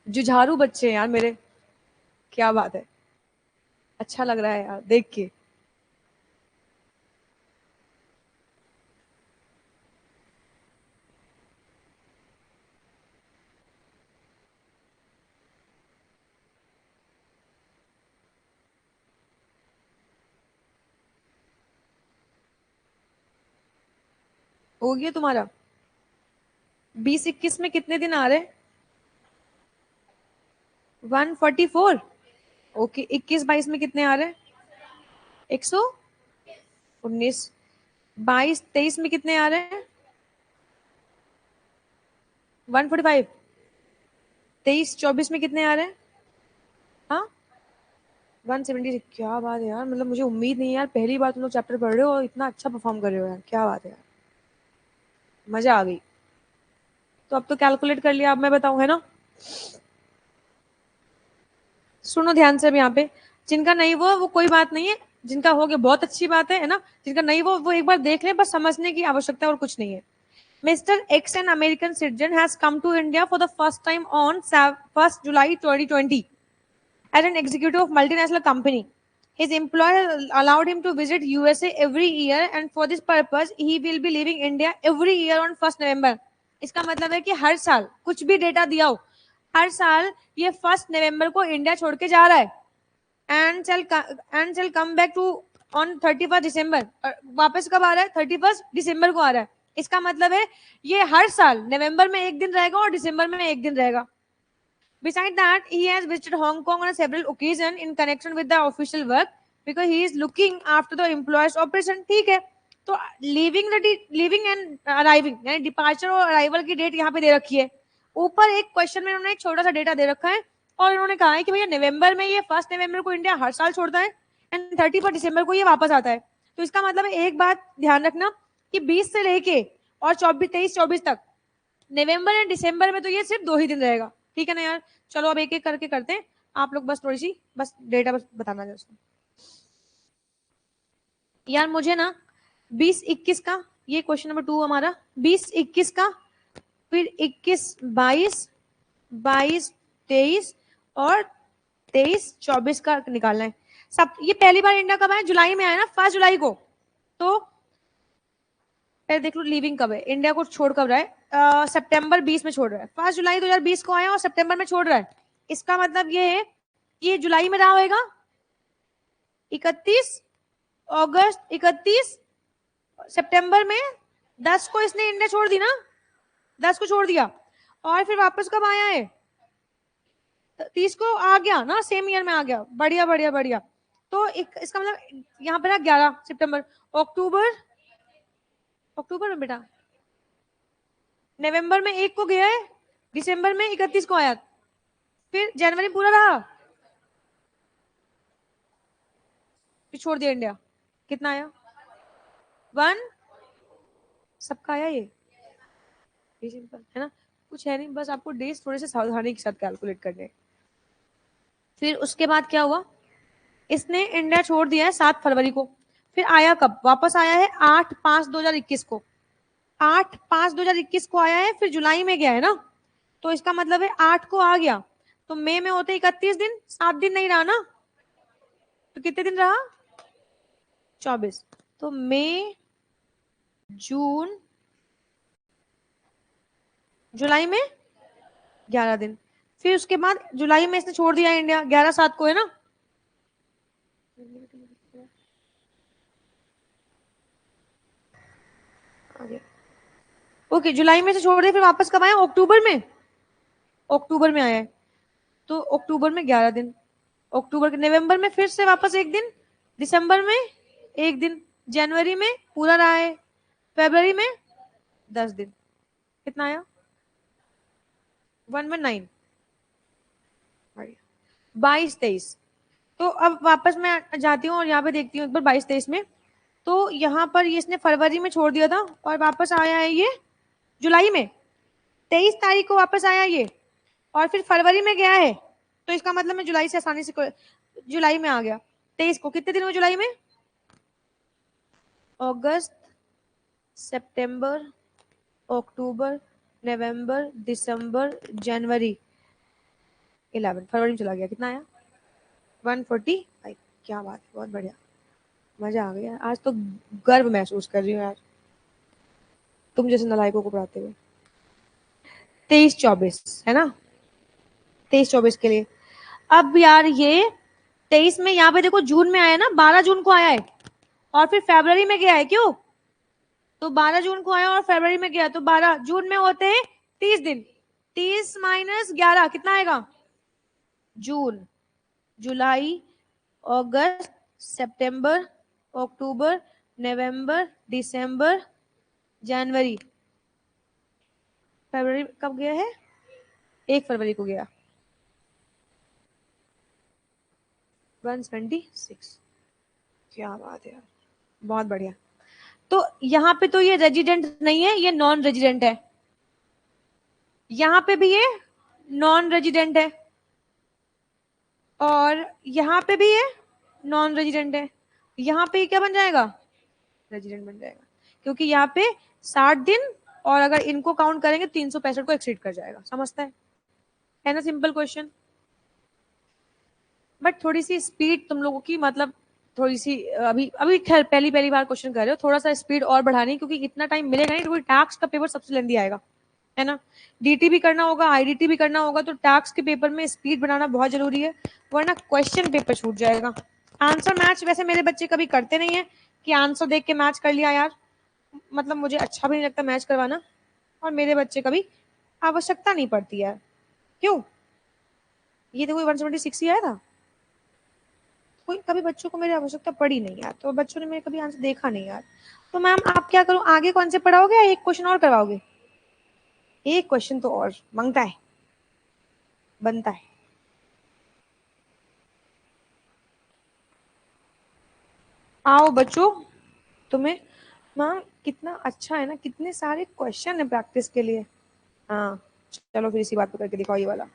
जुझारू बच्चे हैं यार मेरे, क्या बात है, अच्छा लग रहा है यार देख के। हो गया तुम्हारा? 20-21 में कितने दिन आ रहे? 144। ओके, 21-22 में कितने आ रहे? 119। 22-23 में कितने आ रहे हैं? 145। 23-24 में कितने आ रहे हैं? हाँ, 170। क्या बात है यार, मतलब मुझे उम्मीद नहीं है यार, पहली बार तुम लोग चैप्टर पढ़ रहे हो और इतना अच्छा परफॉर्म कर रहे हो यार, क्या बात है यार, मजा आ गई। तो अब तो कैलकुलेट कर लिया, अब मैं बताऊं है ना? सुनो ध्यान से अब यहाँ पे, जिनका नहीं वो कोई बात नहीं है, जिनका हो गया बहुत अच्छी बात है ना? जिनका नहीं वो एक बार देख लें, बस समझने की आवश्यकता है और कुछ नहीं है। Mr. X, an American citizen, has come to India for the first time on 1st July 2020 as an executive of multinational company. His employer allowed him to visit USA every year, and for this purpose, he will be leaving India every year on 1st November. इसका मतलब है कि हर साल कुछ भी data दिया हो, हर साल ये 1st नवंबर को इंडिया छोड़ के जा रहा है, and shall come back to on 31st दिसंबर। वापस कब आ रहा है? 31st दिसंबर को आ रहा है। इसका मतलब है ये हर साल नवंबर में एक दिन रहेगा और दिसंबर में एक दिन रहेगा। Besides that, he has visited Hong Kong on several occasions in connection with the official work because he is looking after the employer's operation. ठीक है, तो लीविंग एंड अराइविंग यानी डिपार्चर और अराइवल की डेट यहाँ पे दे रखी है। ऊपर एक क्वेश्चन में उन्होंने एक छोटा सा डेटा दे रखा है और उन्होंने कहा है कि भैया नवंबर में ये 1st नवंबर को इंडिया हर साल छोड़ता है एंड 31 दिसंबर को ये वापस आता है। तो इसका मतलब है, एक बात ध्यान रखना कि 20 से लेके और 23-24 तक नवंबर एंड दिसंबर में तो ये सिर्फ 2 ही दिन रहेगा। ठीक है ना यार? चलो अब एक एक करके करते हैं, आप लोग बस थोड़ी सी बस डेटा बस बताना है उसको। यार मुझे ना 20-21 का, ये क्वेश्चन नंबर 2 हमारा 20-21 का, फिर 21-22, 22-23 और 23-24 का निकालना है सब। ये पहली बार इंडिया कब आया? जुलाई में आया ना, 1 जुलाई को। तो पहले देख लो लीविंग कब है, इंडिया को छोड़ कब रहा है? सितंबर 20 में छोड़ रहा है, 1 जुलाई 2020 को आया और सितंबर में छोड़ रहा है। इसका मतलब ये है कि ये जुलाई में रहा होगा 31 अगस्त, 31 सितंबर में 10 को इसने इंडिया छोड़ दी ना, 10 को छोड़ दिया और फिर वापस कब आया है? 30 को आ गया ना, सेम ईयर में आ गया। बढ़िया बढ़िया बढ़िया। तो इसका मतलब यहाँ पे ना 11 सितंबर, अक्टूबर, अक्टूबर में बेटा, नवंबर में 1 को गया है, दिसंबर में 31 को आया, फिर जनवरी पूरा रहा, फिर छोड़ दिया इंडिया। कितना आया? 1। सबका आया ये सिंपल है ना, कुछ है नहीं, बस आपको डेज थोड़े से सावधानी के साथ कैलकुलेट करने हैं। फिर उसके बाद क्या हुआ? इसने इंडिया छोड़ दिया है 7 फरवरी को, फिर आया कब? वापस आया है 8/5/2021 को, 8/5/2021 को आया है, फिर जुलाई में गया है ना, तो इसका मतलब है 8 को आ गया, तो मई में होते 31 दिन, 7 दिन नहीं रहा ना, तो कितने दिन रहा? 24। तो मई, जून, जुलाई में 11 दिन, फिर उसके बाद जुलाई में इसने छोड़ दिया इंडिया 11/7 को, है ना? ओके, जुलाई में से छोड़ दिया, फिर वापस कब आया? अक्टूबर में, अक्टूबर में आया है, तो अक्टूबर में 11 दिन, अक्टूबर के, नवंबर में फिर से वापस एक दिन, दिसंबर में एक दिन, जनवरी में पूरा रहा है, फरवरी में 10 दिन। कितना आया? 119। 22-23। तो अब वापस मैं जाती हूँ और यहाँ पे देखती हूँ एक बार 22-23 में, तो यहाँ पर ये इसने फरवरी में छोड़ दिया था और वापस आया है ये जुलाई में, 23 तारीख को वापस आया ये, और फिर फरवरी में गया है, तो इसका मतलब मैं जुलाई से आसानी से जुलाई में आ गया 23 को। कितने दिन हुए जुलाई में? अगस्त, सितंबर, अक्टूबर, नवंबर, दिसंबर, जनवरी, 11, फरवरी में चला गया, कितना आया? 145। क्या बात है, बहुत बढ़िया, मजा आ गया आज तो, गर्व महसूस कर रही हूँ यार तुम जैसे नलायकों को पढ़ाते हुए। 23-24 है ना? 23-24 के लिए। अब यार ये 23 में यहाँ पे देखो जून में आया ना, 12 जून को आया है, और फिर फरवरी में गया है, क्यों? तो 12 जून को आया और फरवरी में गया, तो 12 जून में होते हैं 30 दिन। 30 - 11 कितना आएगा? जून, जुलाई, अगस्त, सितंबर, अक्टूबर, नवंबर, दिसंबर, जनवरी, फरवरी कब गया है? 1 फरवरी को गया। 176। क्या बात है यार, बहुत बढ़िया। तो यहाँ पे तो ये रेजिडेंट नहीं है, ये नॉन रेजिडेंट है। यहाँ पे भी ये नॉन रेजिडेंट है, और यहाँ पे भी ये नॉन रेजिडेंट है। यहाँ पे क्या बन जाएगा? रेजिडेंट बन जाएगा, क्योंकि यहाँ पे 60 दिन, और अगर इनको काउंट करेंगे 365 को एक्सीड कर जाएगा। समझता है ना? Simple question. बट थोड़ी सी स्पीड तुम लोगों की, मतलब थोड़ी सी अभी अभी खैर पहली पहली बार क्वेश्चन कर रहे हो, थोड़ा सा स्पीड और बढ़ानी, क्योंकि इतना टाइम मिलेगा नहीं, क्योंकि टैक्स का पेपर सबसे लेंदी आएगा, है ना? डीटी भी करना होगा, आईडीटी भी करना होगा, तो टैक्स के पेपर में स्पीड बनाना बहुत जरूरी है, वरना क्वेश्चन पेपर छूट जाएगा। आंसर मैच वैसे मेरे बच्चे कभी करते नहीं है कि आंसर देख के मैच कर लिया यार, मतलब मुझे अच्छा भी नहीं लगता मैच करवाना, और मेरे बच्चे कभी आवश्यकता नहीं पड़ती यार। क्यों? ये तो कोई 176 ही आया था, कोई कभी बच्चों को मेरी आवश्यकता पड़ी नहीं यार, तो बच्चों ने मेरे कभी आंसर देखा नहीं यार। तो मैम आप क्या करूं, आगे कौन से पढ़ाओगे या एक क्वेश्चन और करवाओगे? एक क्वेश्चन तो और मांगता है, बनता है। आओ बच्चों, तुम्हें, मैम कितना अच्छा है ना, कितने सारे क्वेश्चन है प्रैक्टिस के लिए। हाँ, चलो फिर इसी बात पे करके दिखाओ ये वाला।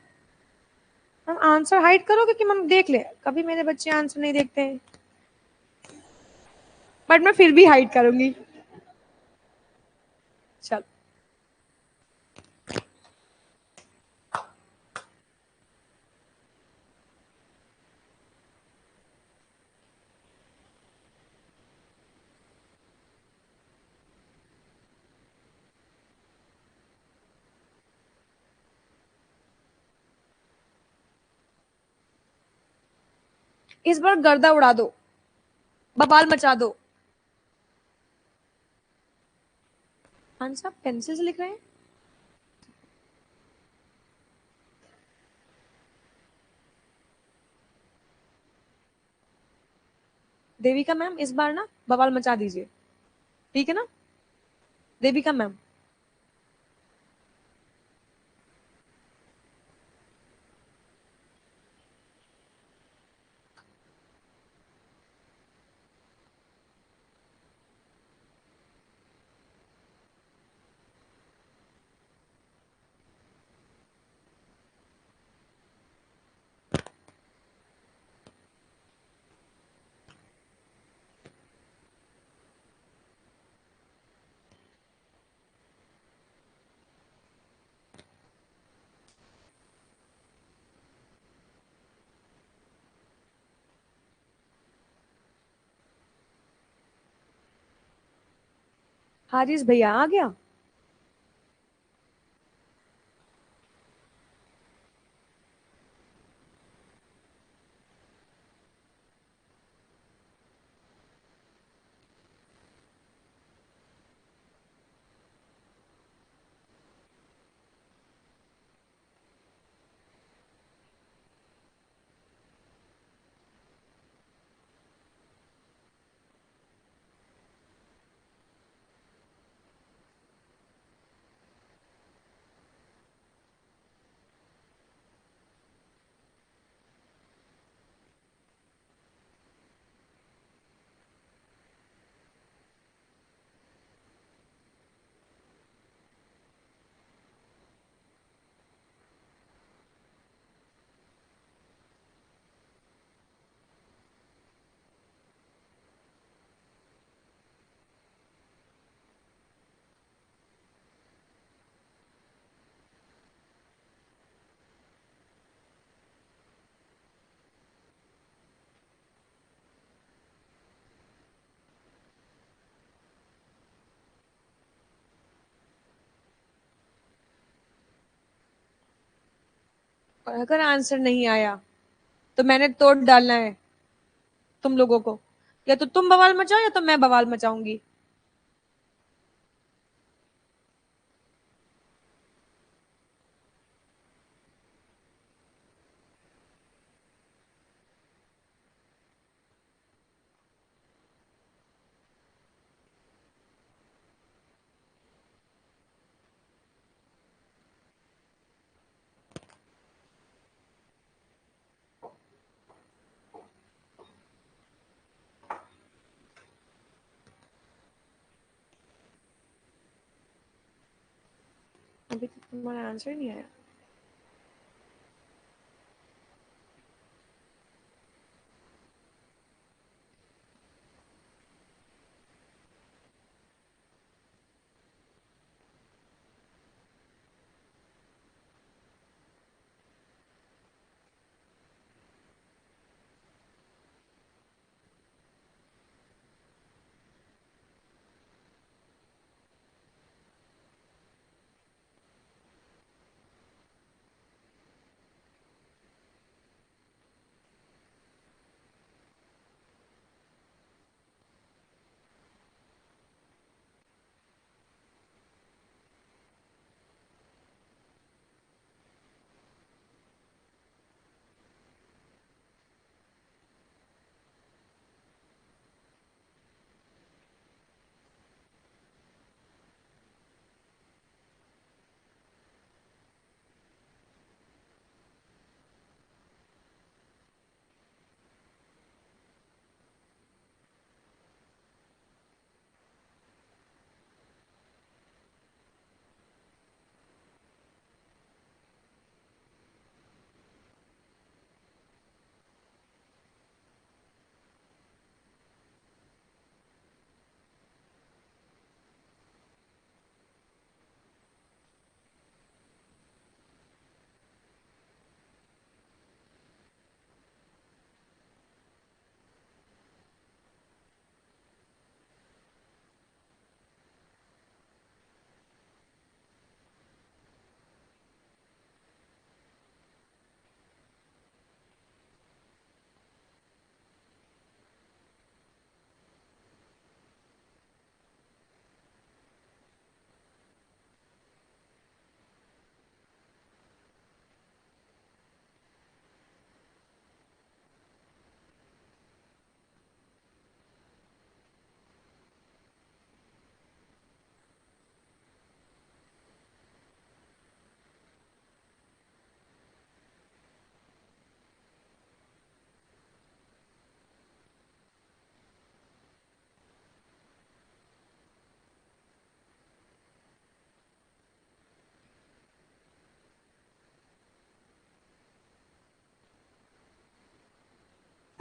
हम आंसर हाइड करोगे कि हम देख ले? कभी मेरे बच्चे आंसर नहीं देखते हैं, बट मैं फिर भी हाइड करूंगी। चल, इस बार गर्दा उड़ा दो, बवाल मचा दो। आंसर पेंसिल से लिख रहे हैं? देविका मैम इस बार ना बवाल मचा दीजिए, ठीक है ना? देविका मैम, हारिस भैया आ गया। और अगर आंसर नहीं आया तो मैंने तोड़ डालना है तुम लोगों को, या तो तुम बवाल मचाओ या तो मैं बवाल मचाऊंगी। अभी तक तुम्हारा आंसर नहीं आया।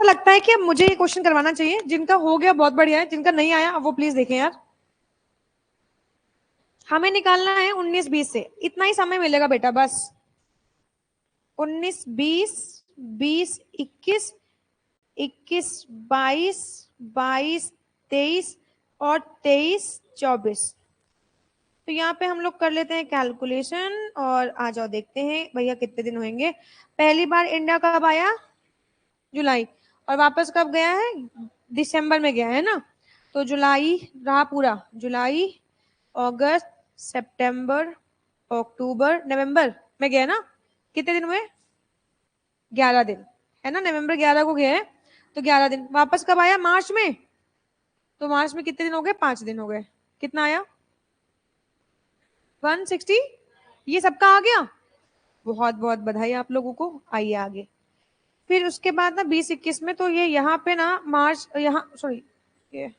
तो लगता है कि अब मुझे ये क्वेश्चन करवाना चाहिए। जिनका हो गया बहुत बढ़िया है, जिनका नहीं आया वो प्लीज देखें यार। हमें निकालना है 19-20 से, इतना ही समय मिलेगा बेटा बस। 19-20, 20-21, 21-22, 22-23 और 23-24। तो यहाँ पे हम लोग कर लेते हैं कैलकुलेशन और आ जाओ देखते हैं भैया कितने दिन होंगे। पहली बार इंडिया कब आया? जुलाई। और वापस कब गया है? दिसंबर में गया है ना। तो जुलाई रहा पूरा, जुलाई, अगस्त, सितंबर, अक्टूबर, नवंबर में गया ना। कितने दिन हुए? 11 दिन, है ना। नवंबर 11 को गया है, तो 11 दिन। वापस कब आया? मार्च में। तो मार्च में कितने दिन हो गए? 5 दिन हो गए। कितना आया? 160। ये सबका आ गया। बहुत बहुत बधाई आप लोगों को। आइए आगे। फिर उसके बाद ना 20-21 में, तो ये यहाँ पे ना मार्च, यहाँ सॉरी, ये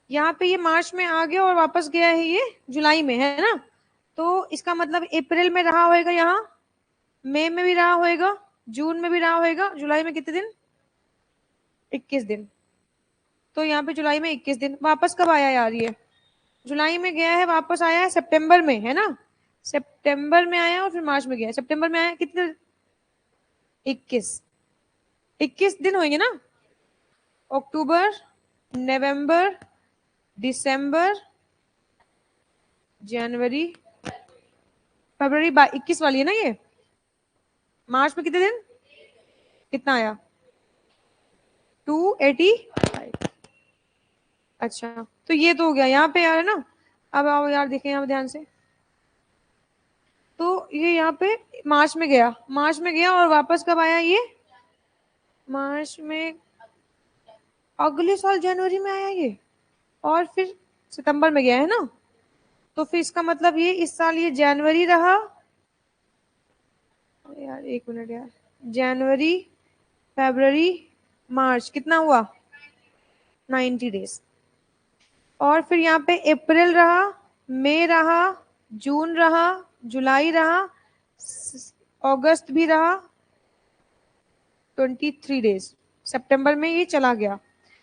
यहाँ पे ये मार्च में आ गया और वापस गया है ये जुलाई में, है ना। तो इसका मतलब अप्रैल में रहा होएगा यहाँ, मई में भी रहा होएगा, जून में भी रहा होएगा। जुलाई में कितने दिन? 21 दिन। तो यहाँ पे जुलाई में 21 दिन। वापस कब आया यार ये? जुलाई में गया है, वापस आया है सितंबर में, है ना। सितंबर में आया और फिर मार्च में गया। सितंबर में आया कितने? 21। 21 दिन होंगे ना। अक्टूबर, नवंबर, दिसंबर, जनवरी, फरवरी 21 वाली है ना ये। मार्च में कितने दिन, कितना आया, 285। अच्छा तो ये तो हो गया यहाँ पे यार, है ना। अब आओ यार देखें यहाँ ध्यान से। तो ये यहाँ पे मार्च में गया, मार्च में गया और वापस कब आया ये, मार्च में, अगले साल जनवरी में आया ये, और फिर सितंबर में गया है ना। तो फिर इसका मतलब ये इस साल ये जनवरी रहा, यार एक मिनट यार, जनवरी, फरवरी, मार्च, कितना हुआ, 90 डेज। और फिर यहाँ पे अप्रैल रहा, मई रहा, जून रहा, जुलाई रहा, अगस्त भी रहा, 23 डेज। सितंबर में ये चला गया,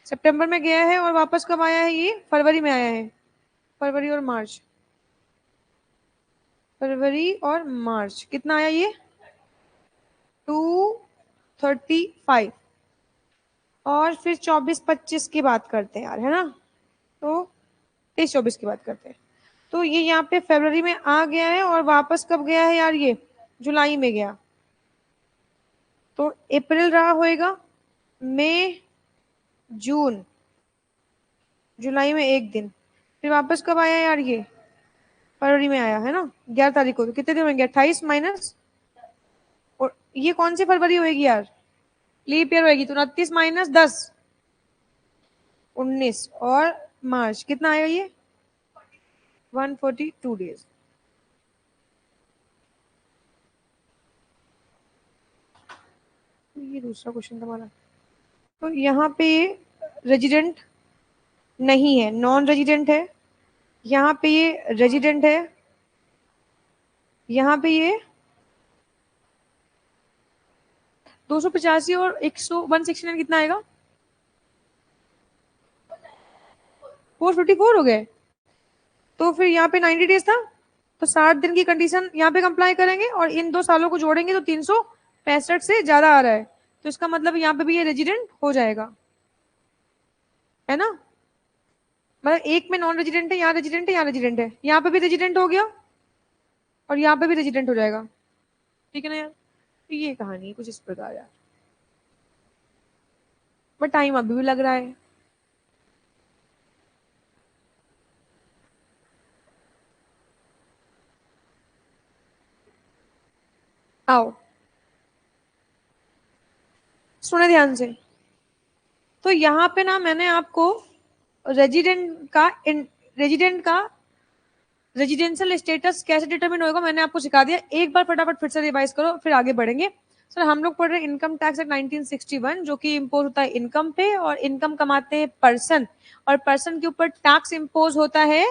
सितंबर में गया है और वापस कब आया है ये, फरवरी में आया है, फरवरी और मार्च, फरवरी और मार्च कितना आया ये, 235। और फिर 24-25 की बात करते हैं यार, है ना। तो 23-24 की बात करते हैं। तो ये यहाँ पे फरवरी में आ गया है और वापस कब गया है यार ये, जुलाई में गया। तो अप्रैल रहा होएगा, मई, जून, जुलाई में एक दिन, फिर वापस कब आया यार ये, फरवरी में आया है ना, 11 तारीख को। तो कितने दिन होंगे, 28 माइनस, और ये कौन सी फरवरी होएगी यार, लीप ईयर होएगी, तो 29 माइनस 10, 19, और मार्च कितना आएगा ये, 142 डेज। ये दूसरा क्वेश्चन तुम्हारा। तो यहाँ पे रेजिडेंट नहीं है, नॉन रेजिडेंट है, यहाँ पे ये रेजिडेंट है, यहाँ पे ये 285 और 169 कितना आएगा, 454 हो गए। तो फिर यहाँ पे 90 डेज था, तो 60 दिन की कंडीशन यहाँ पे कंप्लाई करेंगे और इन 2 सालों को जोड़ेंगे तो 365 से ज्यादा आ रहा है। तो इसका मतलब यहाँ पे भी ये रेजिडेंट हो जाएगा, है ना। मतलब एक में नॉन रेजिडेंट है, यहाँ रेजिडेंट है, यहाँ रेजिडेंट है, यहाँ पे भी रेजिडेंट हो गया और यहाँ पे भी रेजिडेंट हो जाएगा, ठीक है ना यार। तो ये कहानी है कुछ इस प्रकार यार, बट टाइम अभी भी लग रहा है। आओ सुने ध्यान से। तो यहाँ पे ना मैंने आपको रेजिडेंट का रेजिडेंशियल स्टेटस कैसे डिटरमिन होगा मैंने आपको सिखा दिया। एक बार फटाफट फिर से रिवाइज करो, फिर आगे बढ़ेंगे। सर हम लोग पढ़ रहे हैं इनकम टैक्स एक्ट 1961, जो कि इम्पोज होता है इनकम पे, और इनकम कमाते हैं पर्सन, और पर्सन के ऊपर टैक्स इम्पोज होता है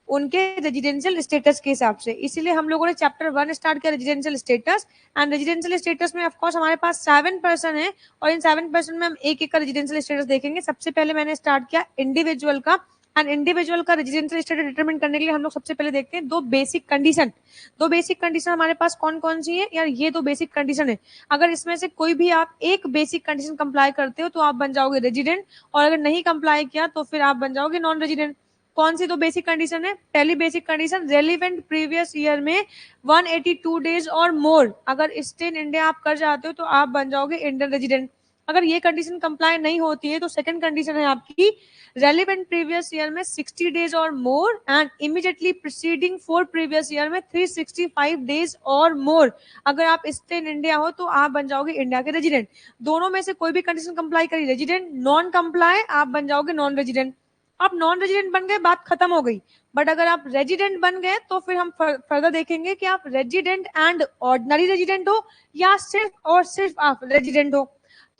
उनके रेजिडेंशियल स्टेटस के हिसाब से। इसीलिए हम लोगों ने चैप्टर 1 स्टार्ट किया residential status. And residential status में ऑफकोर्स हमारे पास 7 पर्सन है, और इन 7 पर्सन में हम एक एक का रेजिडेंशियल स्टेटस देखेंगे। सबसे पहले मैंने स्टार्ट किया इंडिविजुअल का, एंड इंडिविजुअल का रेजिडेंशियल स्टेटस डिटरमिन करने के लिए हम लोग सबसे पहले देखते हैं दो बेसिक कंडीशन। दो बेसिक कंडीशन हमारे पास कौन कौन सी है यार, ये दो बेसिक कंडीशन है। अगर इसमें से कोई भी आप एक बेसिक कंडीशन कंप्लाई करते हो तो आप बन जाओगे रेजिडेंट, और अगर नहीं कंप्लाई किया तो फिर आप बन जाओगे नॉन रेजिडेंट। कौन सी दो बेसिक कंडीशन है, पहली basic condition relevant previous year में 182 डेज और मोर अगर स्टे इन इंडिया आप कर जाते हो तो आप बन जाओगे इंडियन रेजिडेंट। अगर ये कंडीशन कंप्लाई नहीं होती है तो सेकंड कंडीशन है आपकी रेलिवेंट प्रीवियस ईयर में 60 days or more, and immediately preceding for previous year में 365 डेज और मोर अगर आप स्टे इन इंडिया हो तो आप बन जाओगे इंडिया के रेजिडेंट। दोनों में से कोई भी कंडीशन कंप्लाई करी रेजिडेंट, नॉन कंप्लाई आप बन जाओगे नॉन रेजिडेंट। आप नॉन रेजिडेंट बन गए, बात खत्म हो गई। बट अगर आप रेजिडेंट बन गए तो फिर हम फर्दर देखेंगे कि आप रेजिडेंट एंड ऑर्डिनरी रेजिडेंट हो या सिर्फ और सिर्फ आप रेजिडेंट हो।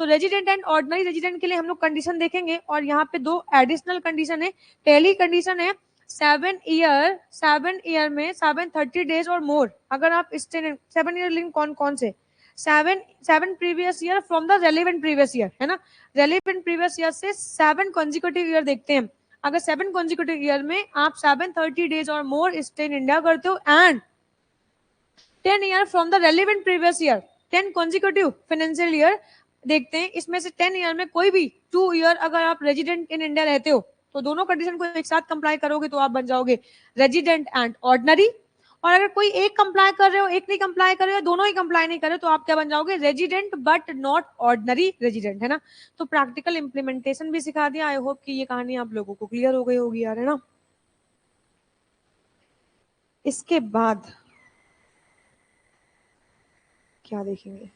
तो रेजिडेंट एंड ऑर्डिनरी रेजिडेंट के लिए हम लोग कंडीशन देखेंगे, और यहाँ पे दो एडिशनल कंडीशन है। पहली कंडीशन है 7 ईयर में 730 डेज और मोर अगर आप 7 ईयर लिंक कौन कौन से, 7 previous year from the relevant previous year, है ना। रेलिवेंट प्रीवियस ईयर से 7 कंसेक्यूटिव ईयर देखते हैं। अगर 7 कंसेक्यूटिव ईयर में आप 730 days or more stay in India करते हो, and 10 year from the relevant previous year, 10 consecutive financial year देखते हैं। इसमें से 10 ईयर में कोई भी 2 ईयर अगर आप रेजिडेंट इन इंडिया रहते हो तो दोनों कंडीशन को एक साथ कंप्लाई करोगे तो आप बन जाओगे रेजिडेंट एंड ऑर्डिनरी। और अगर कोई एक कंप्लाई कर रहे हो, एक नहीं कंप्लाई कर रहे हो, दोनों ही कंप्लाई नहीं कर रहे हो, तो आप क्या बन जाओगे? Resident but not ordinary resident, है ना। तो प्रैक्टिकल इंप्लीमेंटेशन भी सिखा दिया। आई होप कि ये कहानी आप लोगों को क्लियर हो गई होगी यार, है ना। इसके बाद क्या देखेंगे?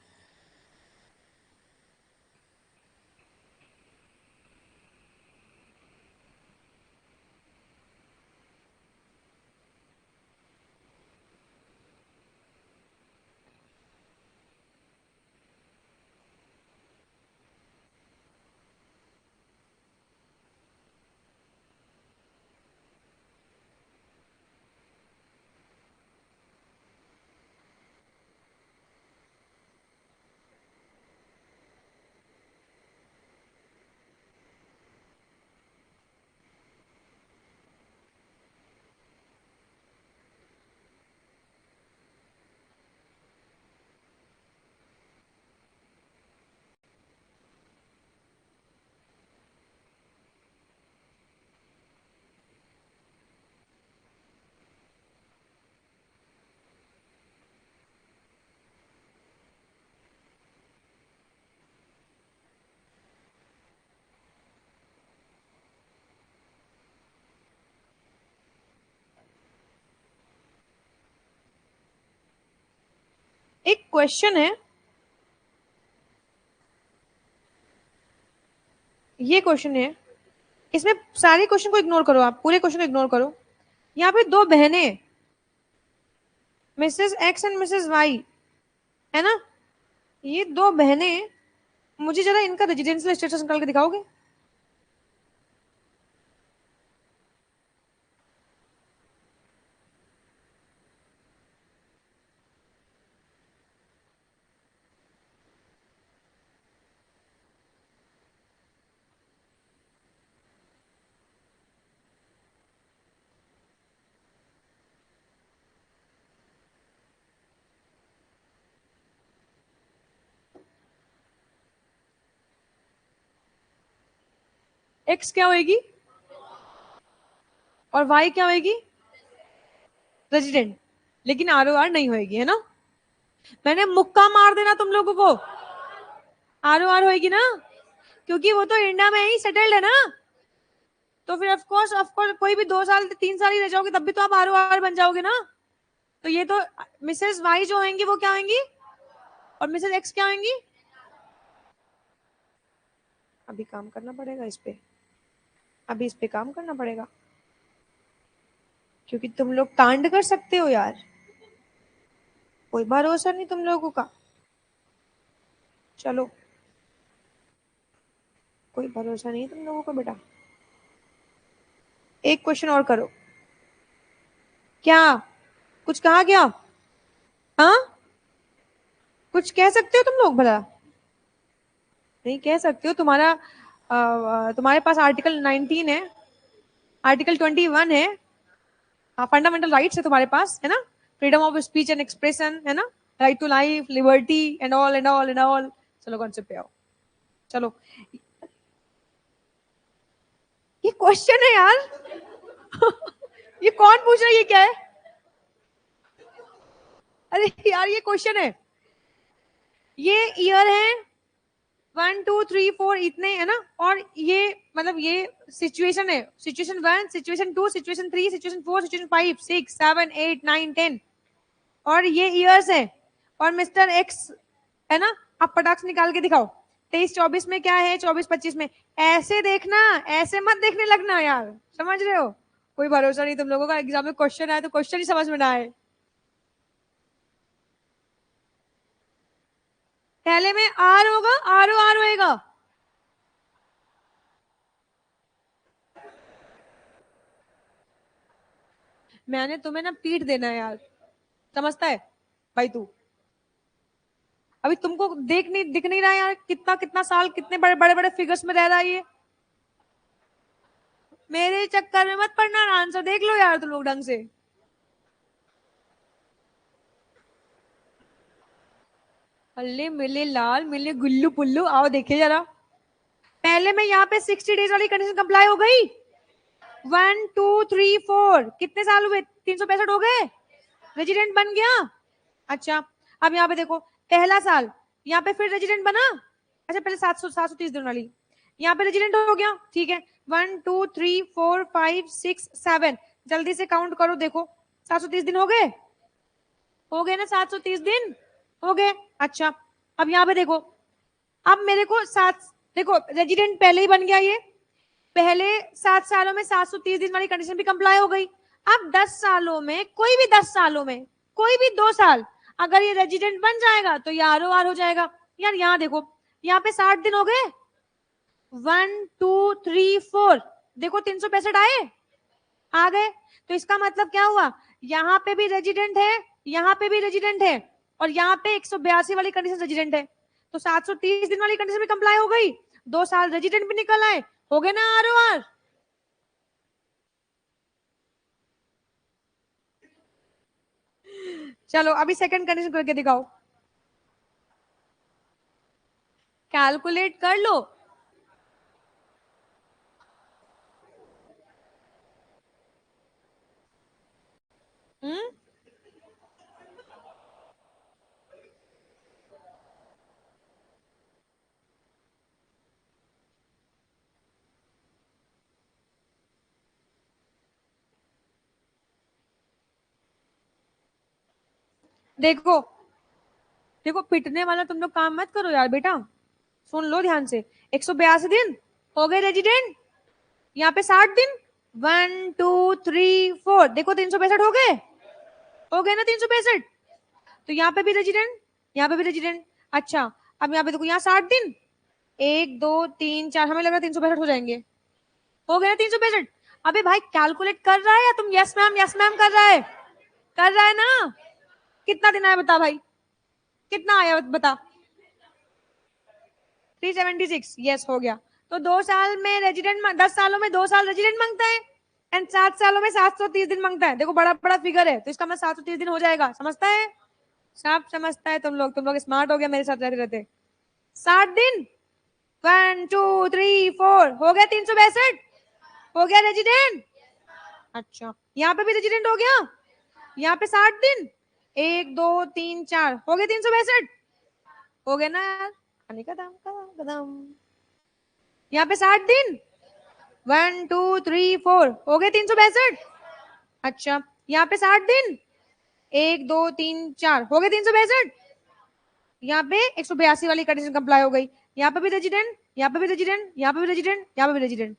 एक क्वेश्चन है, ये क्वेश्चन है, इसमें सारे क्वेश्चन को इग्नोर करो, आप पूरे क्वेश्चन को इग्नोर करो। यहाँ पे दो बहनें, Mrs X and Mrs Y, है ना। ये दो बहनें, मुझे जरा इनका रेजिडेंशियल स्टेटस निकाल के दिखाओगे? एक्स क्या होएगी और वाई क्या होएगी? रेजिडेंट। लेकिन आर ओ आर नहीं होएगी, है ना। मैंने मुक्का मार देना तुम लोगों को, आर ओ आर होएगी ना, क्योंकि वो तो इंडिया में ही सेटल्ड है ना। तो फिर ऑफ कोर्स कोई भी 2 साल 3 साल ही रह जाओगे तब भी तो आप आर ओ आर बन जाओगे ना। तो ये तो मिसेस वाई जो होंगी वो क्या होंगी, और मिसेस एक्स क्या होंगी? अभी काम करना पड़ेगा इस पे, अभी इस पे काम करना पड़ेगा, क्योंकि तुम लोग कांड कर सकते हो यार, कोई भरोसा नहीं तुम लोगों का। चलो, कोई भरोसा नहीं तुम लोगों को बेटा। एक क्वेश्चन और करो। क्या कुछ कहा गया? हाँ, कुछ कह सकते हो तुम लोग भला? नहीं कह सकते हो, तुम्हारे पास आर्टिकल 19 है, आर्टिकल 21 है, फंडामेंटल राइट्स है तुम्हारे पास, है ना। Freedom of speech and expression, है ना। Right to life, liberty and all and all and all. चलो कॉन्सेप्ट पे आओ। चलो, ये क्वेश्चन है यार। ये कौन पूछ रहा है, ये क्या है? अरे यार ये क्वेश्चन है, ये ईयर है 1 2 3 4 इतने, है ना। और ये मतलब ये सिचुएशन है, situation 1, situation 2, situation 3, situation 4, situation 5 6 7 8 9 10, और ये ईयर्स है। और मिस्टर एक्स, है ना। आप पटाख निकाल के दिखाओ, 23 24 में क्या है, 24 25 में। ऐसे देखना, ऐसे मत देखने लगना यार, समझ रहे हो। कोई भरोसा नहीं तुम लोगों का, एग्जाम में क्वेश्चन आए तो क्वेश्चन ही समझ में ना आए। पहले में आर होगा, आर ओ आर होएगा। मैंने तुम्हें ना पीट देना है यार, समझता है भाई तू। अभी तुमको दिख नहीं रहा है यार, कितना कितना साल कितने बड़े बड़े बड़े फिगर्स में रह रहा है ये। मेरे चक्कर में मत पड़ना, आंसर देख लो यार तुम लोग ढंग से। अल्ले मिले लाल मिले गुल्लू पुल्लू, आओ देखिए जरा। पहले में यहाँ पे 60 डेज वाली कंडीशन कंप्लाई हो गई। 1 2 3 4 कितने साल हुए? 365 हो गए। रेजिडेंट बन गया। अच्छा, अब यहाँ पे देखो, पहला साल यहाँ पे फिर रेजिडेंट बना। अच्छा, पहले 730 दिन वाली, यहाँ पे रेजिडेंट हो गया, ठीक है। 1 2 3 4 5 6 7, जल्दी से काउंट करो, देखो 730 दिन हो गए ना, 730 दिन हो गए। अच्छा, अब यहाँ पे देखो, अब मेरे को देखो रेजिडेंट पहले ही बन गया, ये पहले 7 सालों में 730 दिन वाली कंडीशन भी कंप्लाई हो गई। अब 10 सालों में, कोई भी 10 सालों में, कोई भी 2 साल अगर ये रेजिडेंट बन जाएगा तो ये ROR हो जाएगा। यार यहाँ देखो, यहाँ पे 60 दिन हो गए, 1 2 3 4, देखो 365 आए, आ गए। तो इसका मतलब क्या हुआ, यहाँ पे भी रेजिडेंट है, यहाँ पे भी रेजिडेंट है, और यहाँ पे 182 वाली कंडीशन रेजिडेंट है। तो 730 दिन वाली कंडीशन भी कंप्लाई हो गई, 2 साल रेजिडेंट भी निकल आए, हो गए ना ROR। चलो अभी सेकंड कंडीशन करके दिखाओ, कैलकुलेट कर लो। हम्म, देखो देखो, पिटने वाला तुम लोग काम मत करो यार बेटा, सुन लो ध्यान से। 182 दिन हो गए रेजिडेंट, यहाँ पे 60 दिन, 1 2 3 4, देखो 365 हो गए ना 365। तो यहाँ पे भी रेजिडेंट, यहाँ पे भी रेजिडेंट। अच्छा, अब यहाँ पे देखो, यहाँ 60 दिन, 1 2 3 4, हमें लग रहा है 365 हो जाएंगे, हो गए ना 365। अबे भाई कैलकुलेट कर रहा है या तुम यस मैम कर रहा है, कर रहा है ना। कितना दिन आया बता भाई, कितना आया बता। 376, यस हो गया। तो 2 साल में रेजिडेंट, 10 सालों में 2 साल रेजिडेंट मांगता है, एंड 7 सालों में 730 दिन मांगता है। देखो बड़ा बड़ा फिगर है, तो इसका मतलब 730 दिन हो जाएगा, समझता है, सब समझता है। तुम लोग स्मार्ट हो गया मेरे साथ रहते रहते। 60 दिन, 1 2 3 4, हो गया 362, हो गया रेजिडेंट। अच्छा, यहाँ पे भी रेजिडेंट हो गया, यहाँ पे 60 दिन, 1 2 3 4, हो गए 362, हो गए ना यार, पानी का दाम का दाम। यहाँ पे 60 दिन, 1 2 3 4, हो गए 362। अच्छा, यहाँ पे 60 दिन, 1 2 3 4, हो गए 362। यहाँ पे 182 वाली कंडीशन कंप्लाई हो गई, यहाँ पे भी रेजिडेंट, यहाँ पे भी रेजिडेंट, यहाँ पे भी रेजिडेंट, यहाँ पे भी रेजिडेंट,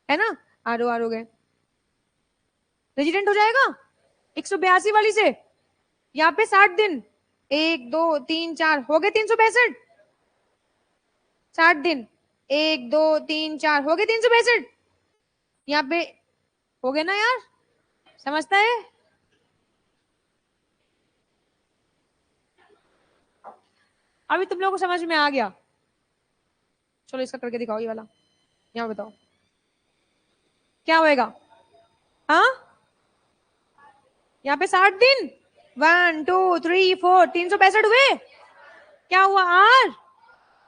है ना, ROR हो गए, रेजिडेंट हो जाएगा 182 वाली से। यहाँ पे 60 दिन, 1 2 3 4, हो गए 362। 60 दिन, 1 2 3 4, हो गए 362। यहाँ पे हो गए ना यार, समझता है। अभी तुम लोगों को समझ में आ गया, चलो इसका करके दिखाओ, ये वाला, यहाँ बताओ क्या होएगा। हाँ, यहाँ पे 60 दिन, 1 2 3 4, 365 हुए, क्या हुआ R,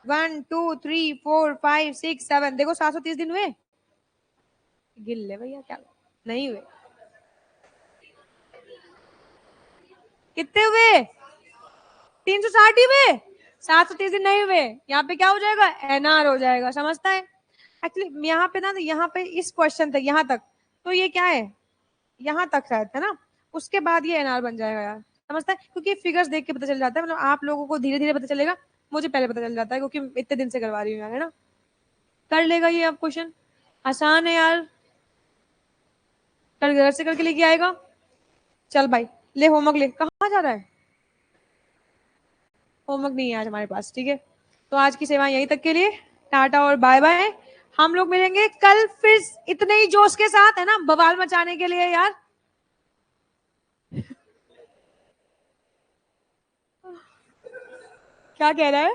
1 2 3 4 5 6 7, देखो 730 दिन हुए, गिल ले भैया, क्या नहीं हुए, कितने हुए, 360 ही हुए, 730 दिन नहीं हुए। यहाँ पे क्या हो जाएगा, NR हो जाएगा, समझता है। एक्चुअली यहाँ पे ना, यहाँ पे इस क्वेश्चन तक, यहाँ तक तो ये क्या है, यहाँ तक शायद है ना, उसके बाद ये NR बन जाएगा यार, समझता है, क्योंकि फिगर्स देख के पता चल जाता है, मतलब आप लोगों को धीरे धीरे पता चलेगा, मुझे पहले पता चल जाता है क्योंकि इतने दिन से करवा रही हूँ यार, है ना। कर लेगा ये अब क्वेश्चन, आसान है यार, कल घर से करके लेके आएगा। चल भाई, ले होमवर्क ले, कहाँ जा रहा है, होमवर्क नहीं है आज हमारे पास, ठीक है। तो आज की सेवा यहीं तक के लिए, टाटा और बाय बाय। हम लोग मिलेंगे कल फिर इतने ही जोश के साथ, है ना, बवाल मचाने के लिए यार। क्या कह रहा है।